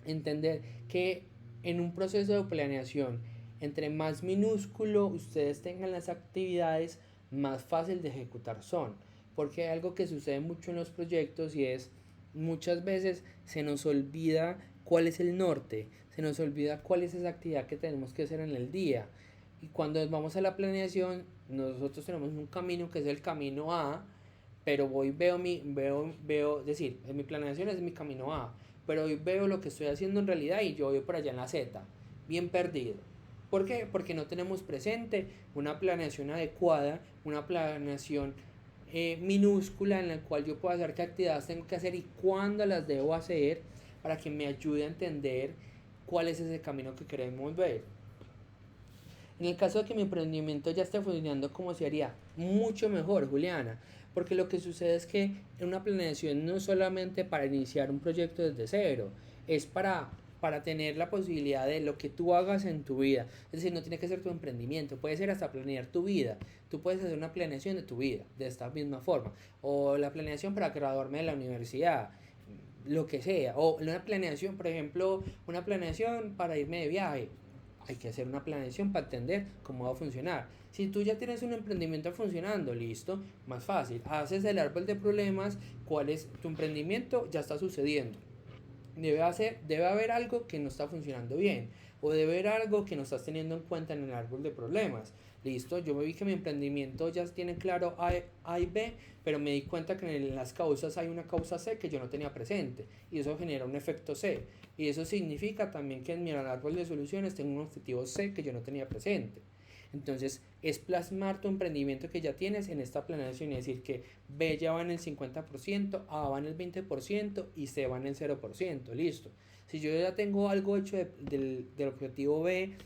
Entender que en un proceso de planeación, entre más minúsculo ustedes tengan las actividades, más fácil de ejecutar son. Porque hay algo que sucede mucho en los proyectos y es muchas veces se nos olvida cuál es el norte, se nos olvida cuál es esa actividad que tenemos que hacer en el día. Y cuando vamos a la planeación, nosotros tenemos un camino que es el camino A, pero voy decir, en mi planeación es mi camino A, pero hoy veo lo que estoy haciendo en realidad y yo voy por allá en la Z, bien perdido. ¿Por qué? Porque no tenemos presente una planeación adecuada, una planeación minúscula en la cual yo puedo hacer qué actividades tengo que hacer y cuándo las debo hacer para que me ayude a entender cuál es ese camino que queremos ver. En el caso de que mi emprendimiento ya esté funcionando como se haría, mucho mejor, Juliana, porque lo que sucede es que en una planeación no es solamente para iniciar un proyecto desde cero, es para tener la posibilidad de lo que tú hagas en tu vida. Es decir, no tiene que ser tu emprendimiento, puede ser hasta planear tu vida. Tú puedes hacer una planeación de tu vida de esta misma forma, o la planeación para graduarme de la universidad, lo que sea, o una planeación, por ejemplo, una planeación para irme de viaje. Hay que hacer una planeación para entender cómo va a funcionar. Si tú ya tienes un emprendimiento funcionando, listo, más fácil. Haces el árbol de problemas, cuál es tu emprendimiento, ya está sucediendo. Debe haber algo que no está funcionando bien, o debe haber algo que no estás teniendo en cuenta en el árbol de problemas. Listo, yo me vi que mi emprendimiento ya tiene claro A y B, pero me di cuenta que en las causas hay una causa C que yo no tenía presente, y eso genera un efecto C. Y eso significa también que en mi árbol de soluciones tengo un objetivo C que yo no tenía presente. Entonces, es plasmar tu emprendimiento que ya tienes en esta planeación y decir que B ya va en el 50%, A va en el 20% y C va en el 0%. Listo. Si yo ya tengo algo hecho del objetivo B,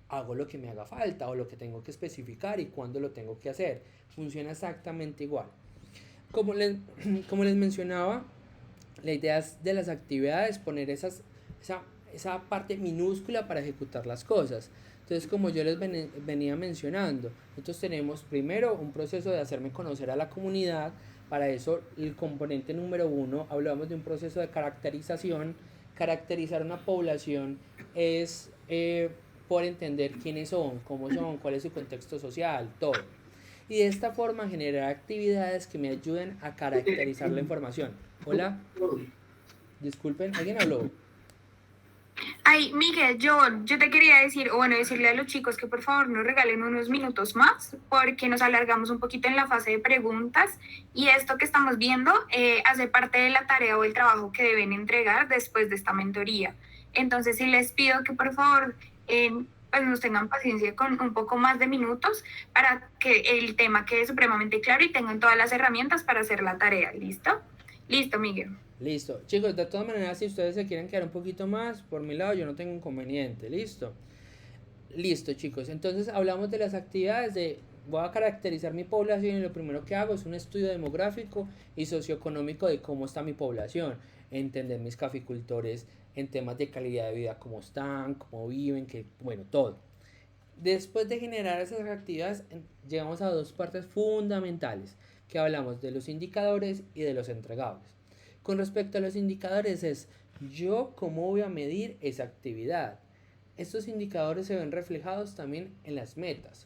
hago lo que me haga falta o lo que tengo que especificar y cuándo lo tengo que hacer. Funciona exactamente igual. Como les mencionaba, la idea es de las actividades poner esa parte minúscula para ejecutar las cosas. Entonces, como yo les venía mencionando, nosotros tenemos primero un proceso de hacerme conocer a la comunidad. Para eso, el componente número 1, hablamos de un proceso de caracterización. Caracterizar una población es por entender quiénes son, cómo son, cuál es su contexto social, todo. Y de esta forma generar actividades que me ayuden a caracterizar la información. Hola, disculpen, ¿alguien habló? Ay, Miguel, yo te quería decir, o bueno, decirle a los chicos que por favor nos regalen unos minutos más, porque nos alargamos un poquito en la fase de preguntas y esto que estamos viendo hace parte de la tarea o el trabajo que deben entregar después de esta mentoría. Entonces, sí les pido que por favor pues nos tengan paciencia con un poco más de minutos para que el tema quede supremamente claro y tengan todas las herramientas para hacer la tarea. ¿Listo? Listo, Miguel. Listo. Chicos, de todas maneras, si ustedes se quieren quedar un poquito más, por mi lado yo no tengo inconveniente. Listo. Listo, chicos. Entonces hablamos de las actividades voy a caracterizar mi población y lo primero que hago es un estudio demográfico y socioeconómico de cómo está mi población. Entender mis caficultores en temas de calidad de vida, cómo están, cómo viven, bueno, todo. Después de generar esas actividades, llegamos a dos partes fundamentales. que hablamos de los indicadores y de los entregables. Con respecto a los indicadores es yo cómo voy a medir esa actividad. Estos indicadores se ven reflejados también en las metas.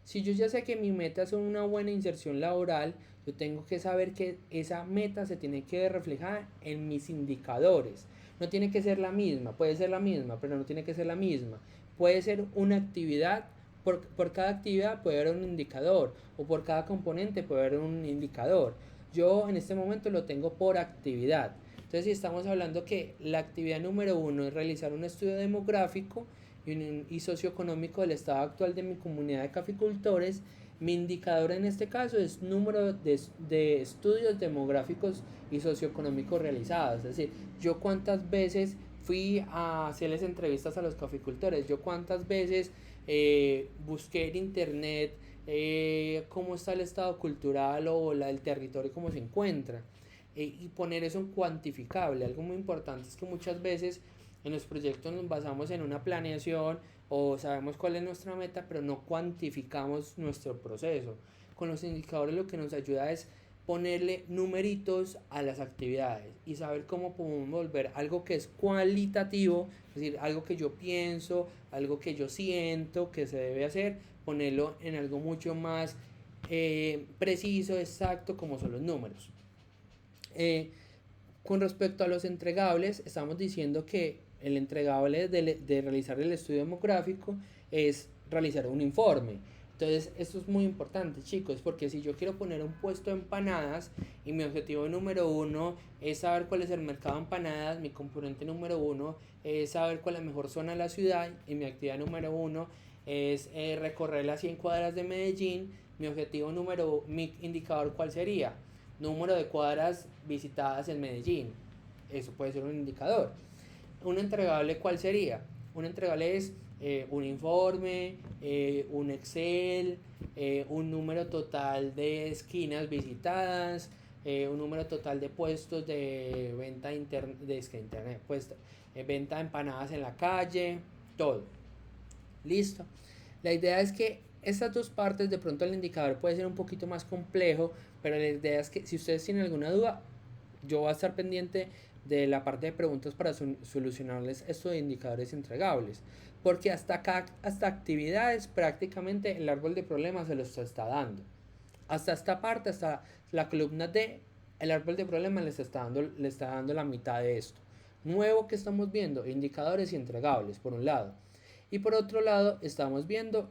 Si yo ya sé que mi meta es una buena inserción laboral, yo tengo que saber que esa meta se tiene que reflejar en mis indicadores. No tiene que ser la misma, puede ser la misma, pero no tiene que ser la misma. Puede ser una actividad, por cada actividad puede haber un indicador, o por cada componente puede haber un indicador. Yo en este momento lo tengo por actividad. Entonces, si estamos hablando que la actividad número 1 es realizar un estudio demográfico y socioeconómico del estado actual de mi comunidad de caficultores, mi indicador en este caso es número de estudios demográficos y socioeconómicos realizados. Es decir, yo cuántas veces fui a hacerles entrevistas a los caficultores, yo cuántas veces busqué en internet cómo está el estado cultural o el territorio, cómo se encuentra. Y poner eso en cuantificable. Algo muy importante es que muchas veces en los proyectos nos basamos en una planeación o sabemos cuál es nuestra meta, pero no cuantificamos nuestro proceso. Con los indicadores lo que nos ayuda es ponerle numeritos a las actividades y saber cómo podemos volver algo que es cualitativo, es decir, algo que yo pienso, algo que yo siento que se debe hacer, ponerlo en algo mucho más preciso, exacto, como son los números. Con respecto a los entregables, estamos diciendo que el entregable de realizar el estudio demográfico es realizar un informe. Entonces, esto es muy importante, chicos, porque si yo quiero poner un puesto de empanadas y mi objetivo número 1 es saber cuál es el mercado de empanadas, mi componente número 1 es saber cuál es la mejor zona de la ciudad y mi actividad número 1 es recorrer las 100 cuadras de Medellín, mi indicador, ¿cuál sería? Número de cuadras visitadas en Medellín. Eso puede ser un indicador. Un entregable, ¿cuál sería? Un entregable es un informe, un Excel, un número total de esquinas visitadas, un número total de puestos de venta venta de empanadas en la calle, todo. Listo. La idea es que estas dos partes, de pronto el indicador puede ser un poquito más complejo, pero la idea es que si ustedes tienen alguna duda, yo voy a estar pendiente de la parte de preguntas para solucionarles estos indicadores entregables, porque hasta actividades prácticamente el árbol de problemas se los está dando. Hasta esta parte, hasta la columna D, el árbol de problemas le está dando la mitad de esto. Nuevo que estamos viendo, indicadores y entregables por un lado. Y por otro lado estamos viendo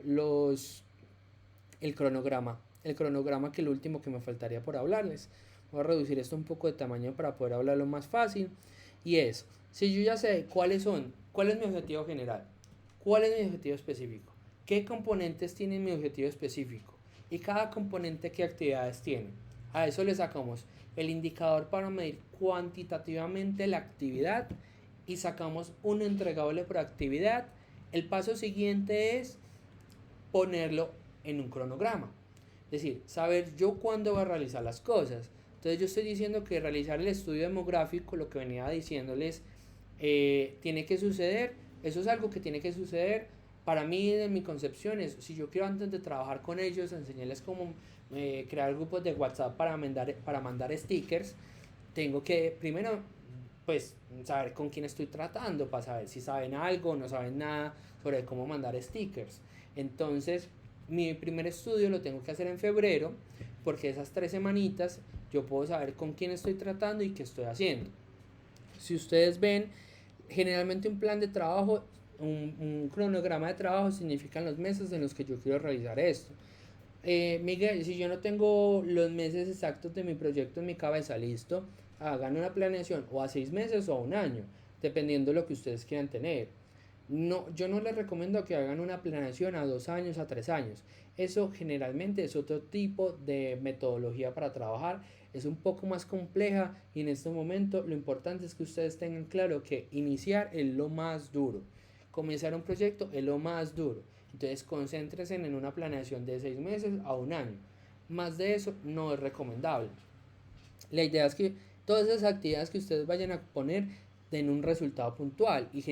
el cronograma que es el último que me faltaría por hablarles. Voy a reducir esto un poco de tamaño para poder hablarlo más fácil. Y es, si yo ya sé cuál es mi objetivo general, cuál es mi objetivo específico, qué componentes tiene mi objetivo específico y cada componente qué actividades tiene. A eso le sacamos el indicador para medir cuantitativamente la actividad y sacamos un entregable por actividad. El paso siguiente es ponerlo en un cronograma. Es decir, saber yo cuándo voy a realizar las cosas. Entonces yo estoy diciendo que realizar el estudio demográfico, lo que venía diciéndoles, tiene que suceder. Eso es algo que tiene que suceder. Para mí, de mi concepción, es, si yo quiero antes de trabajar con ellos, enseñarles cómo crear grupos de WhatsApp para mandar stickers, tengo que primero pues saber con quién estoy tratando para saber si saben algo o no saben nada sobre cómo mandar stickers. Entonces, mi primer estudio lo tengo que hacer en febrero, porque esas 3 semanitas yo puedo saber con quién estoy tratando y qué estoy haciendo. Si ustedes ven, generalmente un plan de trabajo, un cronograma de trabajo significan los meses en los que yo quiero realizar esto. Miguel, si yo no tengo los meses exactos de mi proyecto en mi cabeza, listo, hagan una planeación o a 6 meses o a un año, dependiendo de lo que ustedes quieran tener. No, yo no les recomiendo que hagan una planeación a 2 años, a 3 años. Eso generalmente es otro tipo de metodología para trabajar. Es un poco más compleja y en este momento lo importante es que ustedes tengan claro que iniciar es lo más duro. Comenzar un proyecto es lo más duro. Entonces concéntrense en una planeación de 6 meses a un año. Más de eso no es recomendable. La idea es que todas esas actividades que ustedes vayan a poner den un resultado puntual y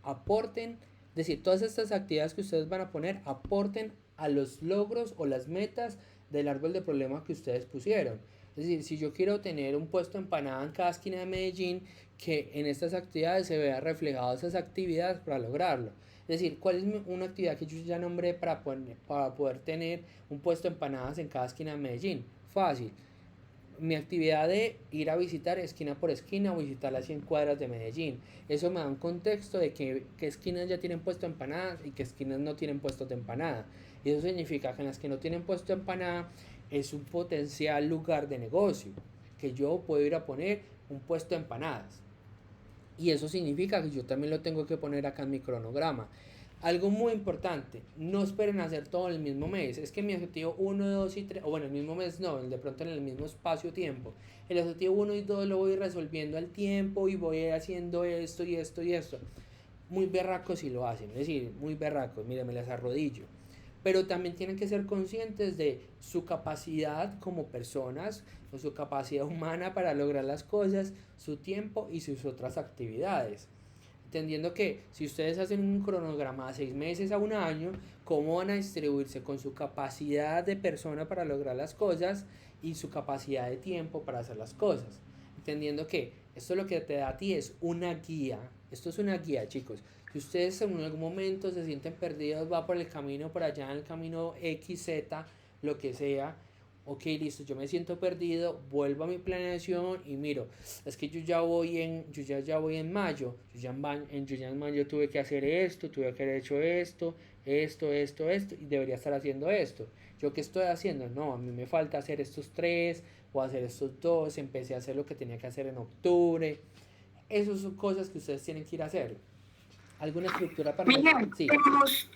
aporten, es decir, todas estas actividades que ustedes van a poner aporten a los logros o las metas del árbol de problema que ustedes pusieron. Es decir, si yo quiero tener un puesto de empanada en cada esquina de Medellín, que en estas actividades se vea reflejado esas actividades para lograrlo. Es decir, ¿cuál es una actividad que yo ya nombré para poder tener un puesto de empanadas en cada esquina de Medellín? Fácil. Mi actividad de ir a visitar esquina por esquina o visitar las 100 cuadras de Medellín. Eso me da un contexto de qué esquinas ya tienen puesto de empanadas y qué esquinas no tienen puestos de empanada. Y eso significa que en las que no tienen puesto de empanada es un potencial lugar de negocio, que yo puedo ir a poner un puesto de empanadas. Y eso significa que yo también lo tengo que poner acá en mi cronograma. Algo muy importante, no esperen hacer todo en el mismo mes. Es que mi objetivo 1, 2 y 3, o bueno, el mismo mes no, de pronto en el mismo espacio-tiempo. El objetivo 1 y 2 lo voy resolviendo al tiempo y voy haciendo esto y esto y esto. Muy berracos si lo hacen, es decir, muy berracos, miren, me les arrodillo. Pero también tienen que ser conscientes de su capacidad como personas, o su capacidad humana para lograr las cosas, su tiempo y sus otras actividades. Entendiendo que si ustedes hacen un cronograma de 6 meses a un año, ¿cómo van a distribuirse con su capacidad de persona para lograr las cosas y su capacidad de tiempo para hacer las cosas? Entendiendo que esto lo que te da a ti es una guía. Esto es una guía, chicos. Si ustedes en algún momento se sienten perdidos, va por el camino, por allá en el camino X, Z, lo que sea. Ok, listo, yo me siento perdido, vuelvo a mi planeación y miro, es que yo ya voy en mayo, yo ya en mayo tuve que hacer esto, tuve que haber hecho esto, y debería estar haciendo esto. ¿Yo qué estoy haciendo? No, a mí me falta hacer estos 3 o hacer estos 2, empecé a hacer lo que tenía que hacer en octubre. Esas son cosas que ustedes tienen que ir a hacer. ¿Alguna estructura para...? Miguel, Sí. tenemos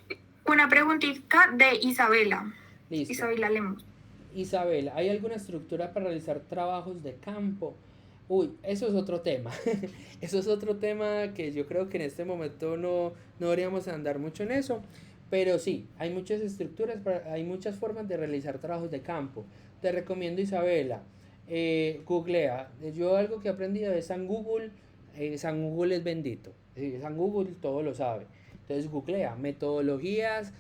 una preguntita de Isabela. Listo. Isabela Lemos. Isabel, ¿hay alguna estructura para realizar trabajos de campo? Uy, eso es otro tema. Eso es otro tema que yo creo que en este momento no deberíamos andar mucho en eso. Pero sí, hay muchas estructuras, hay muchas formas de realizar trabajos de campo. Te recomiendo, Isabela, googlea. Yo algo que he aprendido de San Google es bendito. San Google todo lo sabe. Entonces googlea metodologías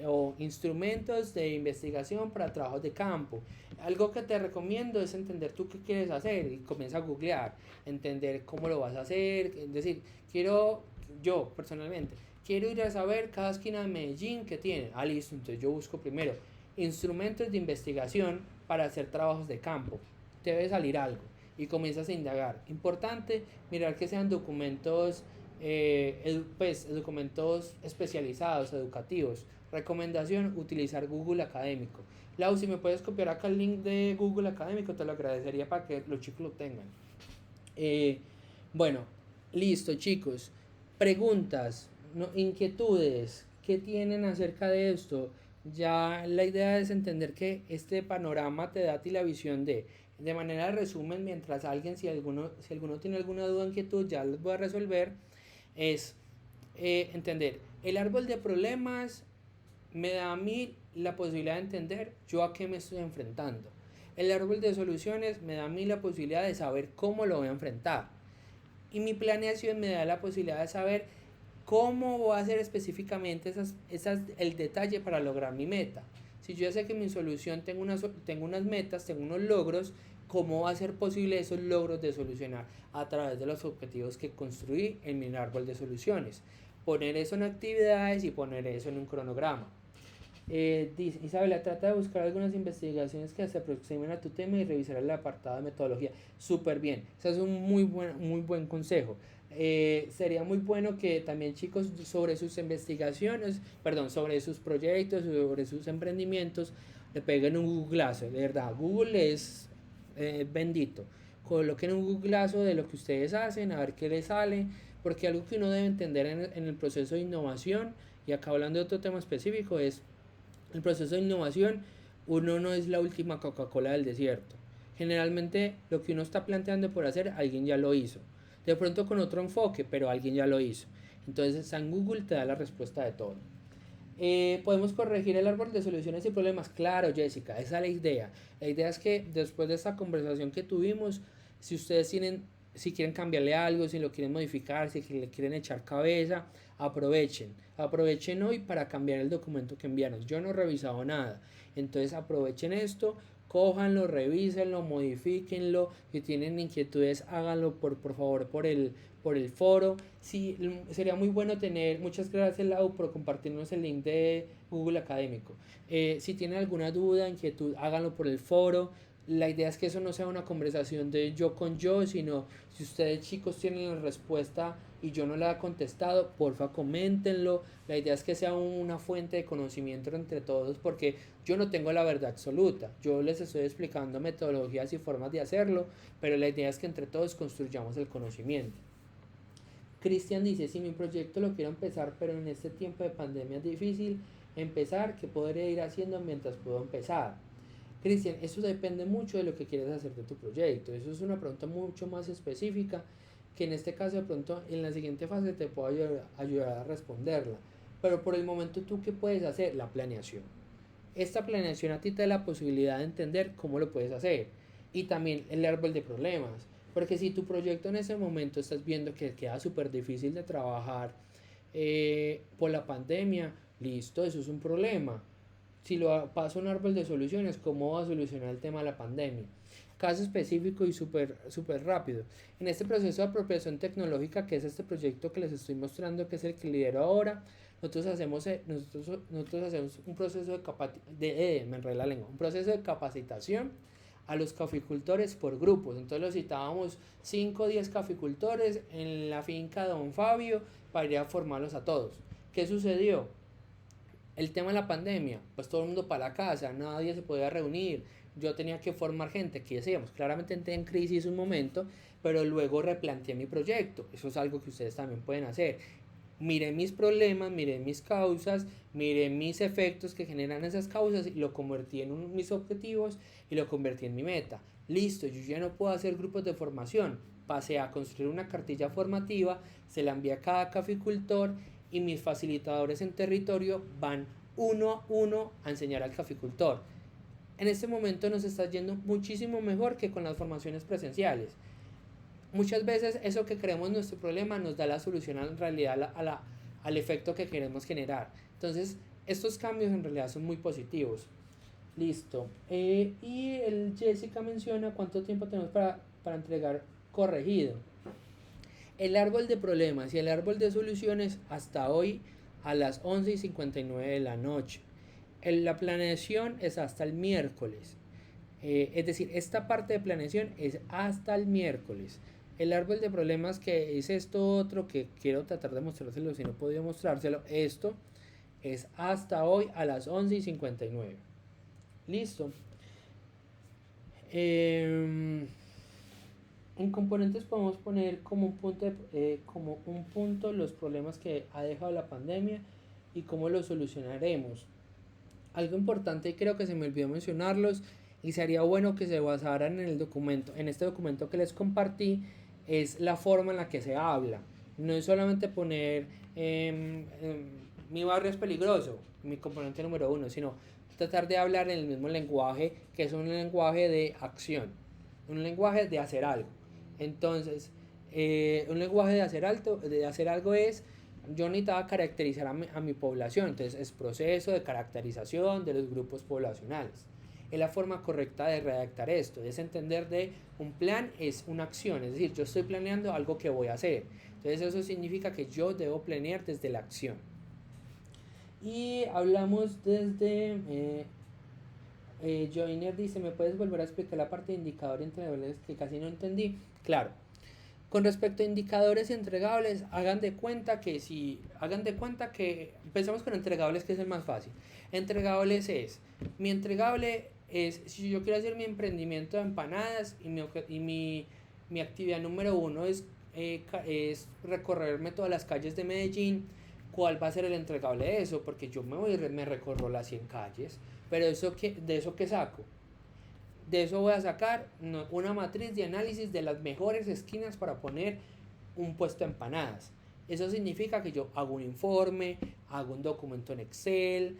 o instrumentos de investigación para trabajos de campo. Algo que te recomiendo es entender tú qué quieres hacer y comienza a googlear, entender cómo lo vas a hacer, es decir, yo personalmente, quiero ir a saber cada esquina de Medellín que tiene. Listo, entonces yo busco primero instrumentos de investigación para hacer trabajos de campo. Te debe salir algo y comienzas a indagar. Importante mirar que sean documentos, documentos especializados, educativos. Recomendación, utilizar Google Académico. Lau, si me puedes copiar acá el link de Google Académico, te lo agradecería para que los chicos lo tengan. Bueno, listo, chicos. Preguntas, inquietudes, ¿qué tienen acerca de esto? Ya la idea es entender que este panorama te da a ti la visión de manera de resumen, mientras si alguno tiene alguna duda o inquietud, ya los voy a resolver, es entender el árbol de problemas. Me da a mí la posibilidad de entender yo a qué me estoy enfrentando. El árbol de soluciones me da a mí la posibilidad de saber cómo lo voy a enfrentar. Y mi planeación me da la posibilidad de saber cómo voy a hacer específicamente el detalle para lograr mi meta. Si yo ya sé que mi solución tengo unas metas, tengo unos logros, ¿cómo va a ser posible esos logros de solucionar? A través de los objetivos que construí en mi árbol de soluciones. Poner eso en actividades y poner eso en un cronograma. Dice Isabela, trata de buscar algunas investigaciones que se aproximen a tu tema y revisar el apartado de metodología. Súper bien, ese es un muy buen consejo. Sería muy bueno que también, chicos, sobre sus investigaciones, sobre sus proyectos, sobre sus emprendimientos, le peguen un googlazo. De verdad, Google es bendito. Coloquen un googlazo de lo que ustedes hacen, a ver qué les sale, porque algo que uno debe entender en el proceso de innovación, y acá hablando de otro tema específico, es el proceso de innovación. Uno no es la última Coca-Cola del desierto. Generalmente lo que uno está planteando por hacer, alguien ya lo hizo. De pronto con otro enfoque, pero alguien ya lo hizo. Entonces San Google te da la respuesta de todo. Podemos corregir el árbol de soluciones y problemas. Claro, Jessica, esa es la idea. La idea es que después de esta conversación que tuvimos, si ustedes tienen si quieren cambiarle algo, si lo quieren modificar, si le quieren echar cabeza, aprovechen hoy para cambiar el documento que enviaron. Yo no he revisado nada, entonces aprovechen esto, cójanlo, revísenlo, modifíquenlo, si tienen inquietudes háganlo por favor por el foro. Sí, sería muy bueno tener, muchas gracias Lau por compartirnos el link de Google Académico. Si tienen alguna duda, inquietud, háganlo por el foro. La idea es que eso no sea una conversación de yo con yo, sino si ustedes chicos tienen la respuesta y yo no la he contestado, porfa coméntenlo. La idea es que sea una fuente de conocimiento entre todos, porque yo no tengo la verdad absoluta. Yo les estoy explicando metodologías y formas de hacerlo, pero la idea es que entre todos construyamos el conocimiento. Cristian dice, si mi proyecto lo quiero empezar, pero en este tiempo de pandemia es difícil empezar, ¿qué podría ir haciendo mientras puedo empezar? Cristian, eso depende mucho de lo que quieres hacer de tu proyecto. Eso es una pregunta mucho más específica que en este caso de pronto en la siguiente fase te puedo ayudar a responderla. Pero por el momento, ¿tú qué puedes hacer? La planeación. Esta planeación a ti te da la posibilidad de entender cómo lo puedes hacer. Y también el árbol de problemas. Porque si tu proyecto en ese momento estás viendo que queda súper difícil de trabajar por la pandemia, listo, eso es un problema. Si lo paso a un árbol de soluciones, ¿cómo va a solucionar el tema de la pandemia? Caso específico y súper rápido. En este proceso de apropiación tecnológica, que es este proyecto que les estoy mostrando, que es el que lidero ahora, nosotros hacemos un proceso un proceso de capacitación a los caficultores por grupos. Entonces los citábamos 5 o 10 caficultores en la finca de Don Fabio para ir a formarlos a todos. ¿Qué sucedió? El tema de la pandemia, pues todo el mundo para la casa, nadie se podía reunir, yo tenía que formar gente, ¿qué decíamos? Claramente entré en crisis un momento, pero luego replanteé mi proyecto, eso es algo que ustedes también pueden hacer. Miré mis problemas, miré mis causas, miré mis efectos que generan esas causas y lo convertí en mis objetivos y lo convertí en mi meta. Listo, yo ya no puedo hacer grupos de formación, pasé a construir una cartilla formativa, se la envié a cada caficultor y mis facilitadores en territorio van uno a uno a enseñar al caficultor. En este momento nos está yendo muchísimo mejor que con las formaciones presenciales. Muchas veces eso que creemos nuestro problema nos da la solución en realidad al efecto que queremos generar. Entonces estos cambios en realidad son muy positivos. Listo. Y el Jessica menciona cuánto tiempo tenemos para entregar corregido. El árbol de problemas y el árbol de soluciones hasta hoy a las 11:59 de la noche. La planeación es hasta el miércoles. Es decir, esta parte de planeación es hasta el miércoles. El árbol de problemas, que es esto otro que quiero tratar de mostrárselo si no he podido mostrárselo, esto es hasta hoy a las 11:59. Listo. En componentes podemos poner como un punto los problemas que ha dejado la pandemia y cómo los solucionaremos. Algo importante, y creo que se me olvidó mencionarlos, y sería bueno que se basaran en el documento, en este documento que les compartí, es la forma en la que se habla. No es solamente poner mi barrio es peligroso, mi componente número 1, sino tratar de hablar en el mismo lenguaje, que es un lenguaje de acción, un lenguaje de hacer algo. Entonces, un lenguaje de hacer algo es, yo necesitaba caracterizar a mi población, entonces es proceso de caracterización de los grupos poblacionales. Es la forma correcta de redactar esto, es entender de un plan es una acción, es decir, yo estoy planeando algo que voy a hacer, entonces eso significa que yo debo planear desde la acción. Y hablamos desde Joiner dice, ¿me puedes volver a explicar la parte de indicador y entregables que casi no entendí? Claro, con respecto a indicadores y entregables, hagan de cuenta que empezamos con entregables, que es el más fácil. Entregables es, mi entregable es, si yo quiero hacer mi emprendimiento de empanadas y mi actividad número 1 es recorrerme todas las calles de Medellín, ¿cuál va a ser el entregable de eso? Porque yo me recorro las 100 calles, pero ¿de eso qué saco? De eso voy a sacar una matriz de análisis de las mejores esquinas para poner un puesto de empanadas. Eso significa que yo hago un informe, hago un documento en Excel,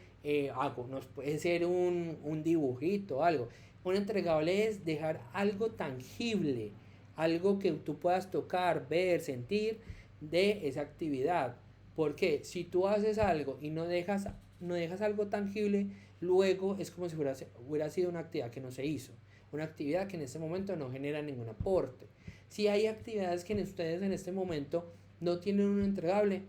puede ser un dibujito, algo. Un entregable es dejar algo tangible, algo que tú puedas tocar, ver, sentir de esa actividad. Porque si tú haces algo y no dejas algo tangible, luego es como si hubiera sido una actividad que no se hizo, una actividad que en este momento no genera ningún aporte. Si hay actividades que ustedes en este momento no tienen un entregable,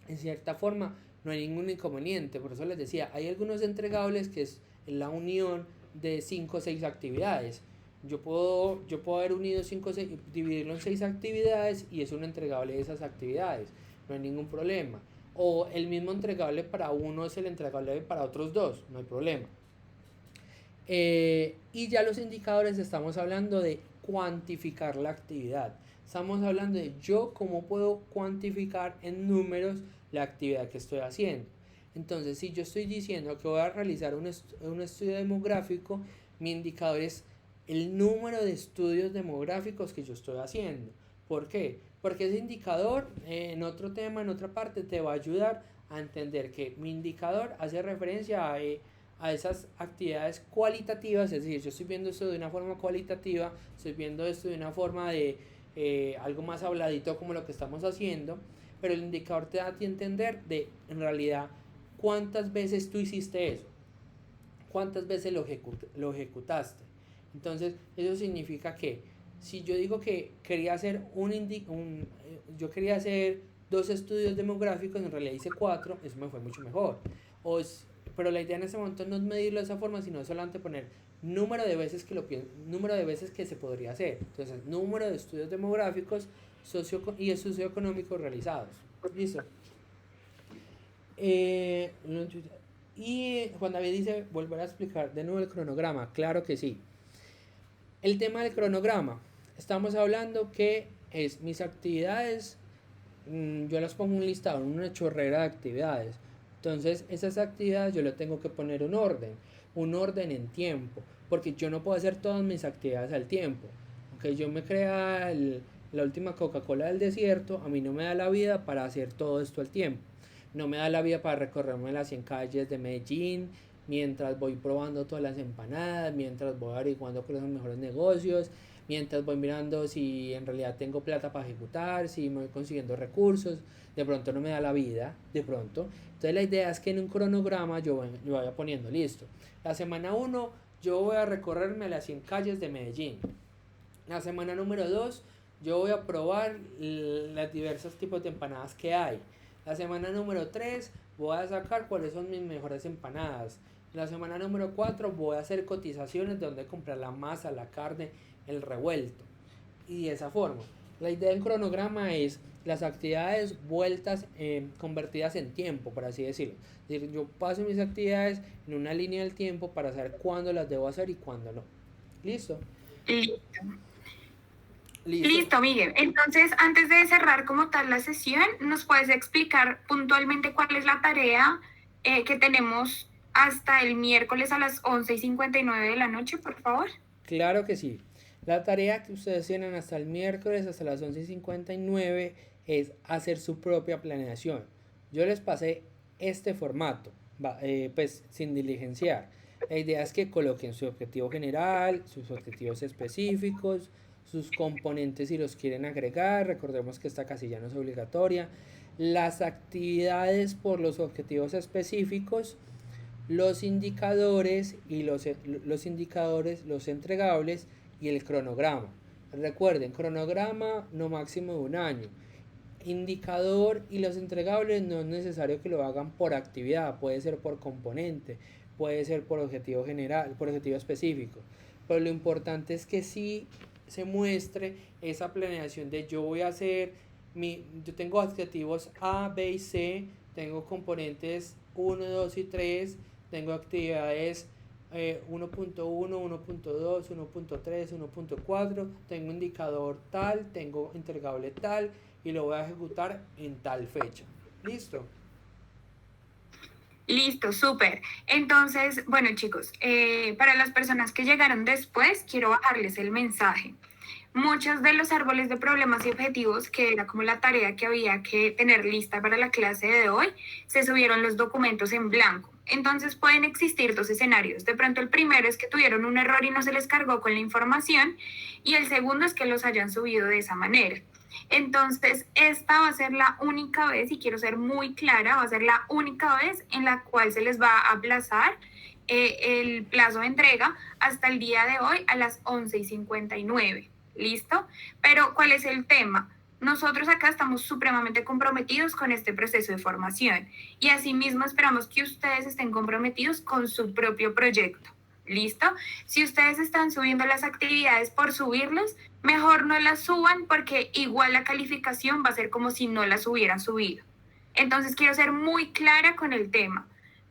en cierta forma no hay ningún inconveniente. Por eso les decía, hay algunos entregables que es la unión de 5 o 6 actividades. Yo puedo haber unido 5 o 6, dividirlo en 6 actividades y es un entregable de esas actividades, no hay ningún problema. O el mismo entregable para uno es el entregable para otros 2, no hay problema. Y ya los indicadores, estamos hablando de cuantificar la actividad. Estamos hablando de yo cómo puedo cuantificar en números la actividad que estoy haciendo. Entonces, si yo estoy diciendo que voy a realizar un estudio demográfico, mi indicador es el número de estudios demográficos que yo estoy haciendo. ¿Por qué? Porque ese indicador, en otro tema, en otra parte, te va a ayudar a entender que mi indicador hace referencia a esas actividades cualitativas, es decir, yo estoy viendo esto de una forma cualitativa, estoy viendo esto de una forma de algo más habladito como lo que estamos haciendo, pero el indicador te da a ti entender de, en realidad, cuántas veces tú hiciste eso, cuántas veces lo ejecutaste. Entonces, eso significa que si yo digo que quería hacer yo quería hacer 2 estudios demográficos, en realidad hice 4, eso me fue mucho mejor. Pero la idea en ese momento no es medirlo de esa forma, sino solamente poner número de veces que se podría hacer. Entonces, número de estudios demográficos y socioeconómicos realizados. Listo. Y Juan David dice, volver a explicar de nuevo el cronograma. Claro que sí. El tema del cronograma, estamos hablando que es mis actividades, yo las pongo un listado, una chorrera de actividades. Entonces, esas actividades yo le tengo que poner un orden en tiempo, porque yo no puedo hacer todas mis actividades al tiempo. Aunque yo me crea la última Coca-Cola del desierto, a mí no me da la vida para hacer todo esto al tiempo. No me da la vida para recorrerme las 100 calles de Medellín, mientras voy probando todas las empanadas, mientras voy averiguando cuáles son los mejores negocios, mientras voy mirando si en realidad tengo plata para ejecutar, si me voy consiguiendo recursos. De pronto no me da la vida, de pronto. Entonces la idea es que en un cronograma yo vaya poniendo, listo, la semana 1 yo voy a recorrerme las 100 calles de Medellín. La semana número 2 yo voy a probar los diversos tipos de empanadas que hay. La semana número 3 voy a sacar cuáles son mis mejores empanadas. La semana número 4 voy a hacer cotizaciones de dónde comprar la masa, la carne, el revuelto. Y de esa forma. La idea del cronograma es las actividades vueltas, convertidas en tiempo, por así decirlo. Es decir, yo paso mis actividades en una línea del tiempo para saber cuándo las debo hacer y cuándo no. ¿Listo? Listo, Miguel. Entonces, antes de cerrar como tal la sesión, ¿nos puedes explicar puntualmente cuál es la tarea que tenemos hasta el miércoles a las 11:59 de la noche, por favor? Claro que sí. La tarea que ustedes tienen hasta el miércoles, hasta las 11:59, es hacer su propia planeación. Yo les pasé este formato, pues sin diligenciar. La idea es que coloquen su objetivo general, sus objetivos específicos, sus componentes si los quieren agregar. Recordemos que esta casilla no es obligatoria. Las actividades por los objetivos específicos, los indicadores y los entregables y el cronograma. Recuerden, cronograma no máximo de 1 año. Indicador y los entregables no es necesario que lo hagan por actividad, puede ser por componente, puede ser por objetivo general, por objetivo específico. Pero lo importante es que sí se muestre esa planeación de yo voy a hacer yo tengo objetivos A, B y C, tengo componentes 1, 2 y 3, tengo actividades 1.1, 1.2, 1.3, 1.4, tengo indicador tal, tengo entregable tal y lo voy a ejecutar en tal fecha. ¿Listo? Listo, súper. Entonces, bueno chicos, para las personas que llegaron después, quiero bajarles el mensaje. Muchos de los árboles de problemas y objetivos, que era como la tarea que había que tener lista para la clase de hoy, se subieron los documentos en blanco. Entonces pueden existir dos escenarios. De pronto el primero es que tuvieron un error y no se les cargó con la información y el segundo es que los hayan subido de esa manera. Entonces esta va a ser la única vez, y quiero ser muy clara, va a ser la única vez en la cual se les va a aplazar el plazo de entrega hasta el día de hoy a las 11:59. ¿Listo? Pero ¿cuál es el tema? Nosotros acá estamos supremamente comprometidos con este proceso de formación y asimismo esperamos que ustedes estén comprometidos con su propio proyecto. ¿Listo? Si ustedes están subiendo las actividades por subirlas, mejor no las suban porque igual la calificación va a ser como si no las hubieran subido. Entonces quiero ser muy clara con el tema.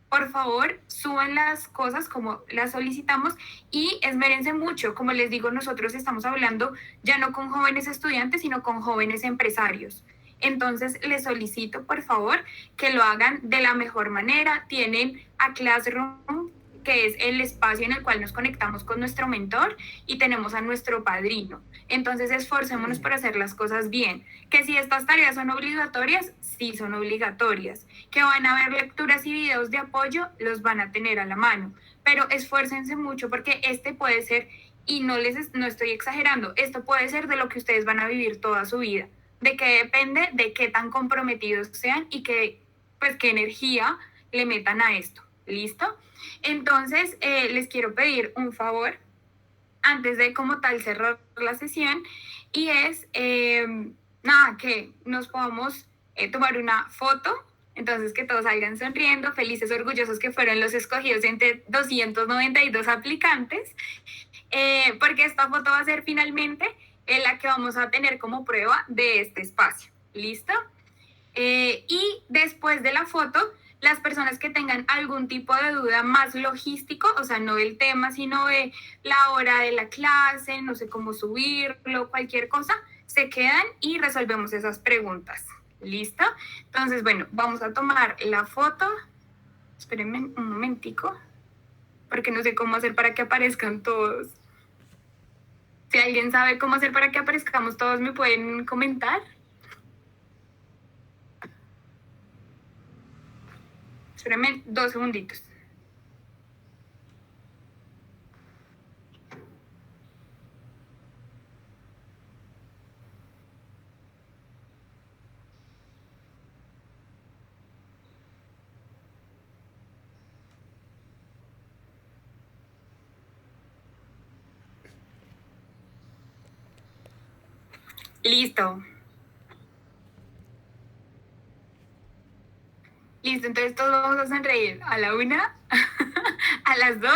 Por favor, suban las cosas como las solicitamos y esmérense mucho. Como les digo, nosotros estamos hablando ya no con jóvenes estudiantes, sino con jóvenes empresarios. Entonces, les solicito, por favor, que lo hagan de la mejor manera. Tienen a Classroom, que es el espacio en el cual nos conectamos con nuestro mentor, y tenemos a nuestro padrino. Entonces, esforcémonos por hacer las cosas bien. Que si estas tareas son obligatorias, sí son obligatorias. Que van a haber lecturas y videos de apoyo, los van a tener a la mano. Pero esfuércense mucho porque este puede ser, y no estoy exagerando, esto puede ser de lo que ustedes van a vivir toda su vida. De que depende de qué tan comprometidos sean y qué energía le metan a esto. ¿Listo? Entonces, les quiero pedir un favor antes de como tal cerrar la sesión y es, que nos podamos tomar una foto, entonces que todos salgan sonriendo, felices, orgullosos que fueron los escogidos entre 292 aplicantes, porque esta foto va a ser finalmente la que vamos a tener como prueba de este espacio. ¿Listo? Y después de la foto, las personas que tengan algún tipo de duda más logístico, o sea, no del tema, sino de la hora de la clase, no sé cómo subirlo, cualquier cosa, se quedan y resolvemos esas preguntas. ¿Listo? Entonces, bueno, vamos a tomar la foto. Espérenme un momentico, porque no sé cómo hacer para que aparezcan todos. Si alguien sabe cómo hacer para que aparezcamos todos, me pueden comentar. Espérenme 2 segunditos. Listo. Listo, entonces todos vamos a sonreír a la 1, a las 2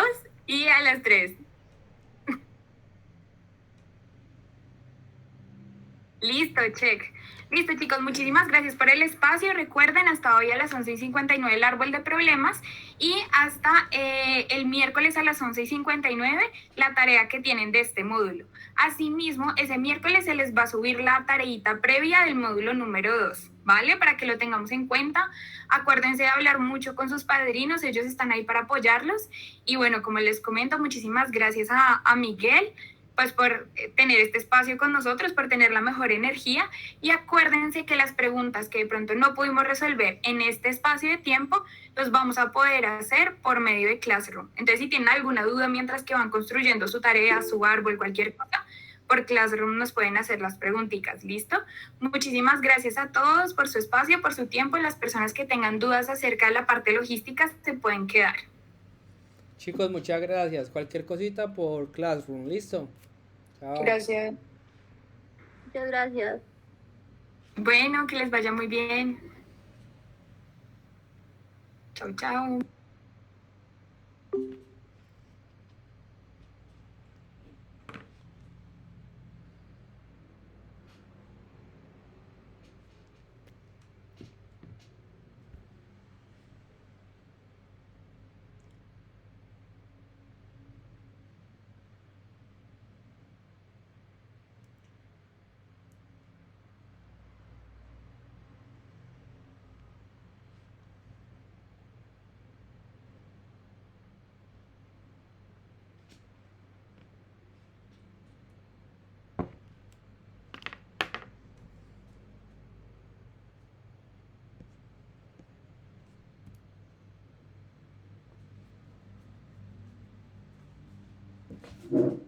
y a las 3. Listo, check. Listo, chicos, muchísimas gracias por el espacio. Recuerden, hasta hoy a las 11:59 el árbol de problemas y hasta el miércoles a las 11:59 la tarea que tienen de este módulo. Asimismo, ese miércoles se les va a subir la tareita previa del módulo número 2, ¿vale? Para que lo tengamos en cuenta. Acuérdense de hablar mucho con sus padrinos, ellos están ahí para apoyarlos. Y bueno, como les comento, muchísimas gracias a Miguel, pues por tener este espacio con nosotros, por tener la mejor energía, y acuérdense que las preguntas que de pronto no pudimos resolver en este espacio de tiempo, los vamos a poder hacer por medio de Classroom. Entonces, si tienen alguna duda mientras que van construyendo su tarea, su árbol, cualquier cosa, por Classroom nos pueden hacer las preguntitas, ¿listo? Muchísimas gracias a todos por su espacio, por su tiempo, y las personas que tengan dudas acerca de la parte logística se pueden quedar. Chicos, muchas gracias. Cualquier cosita por Classroom, ¿listo? Chao. Gracias. Muchas gracias. Bueno, que les vaya muy bien. Chao, chao. Chao.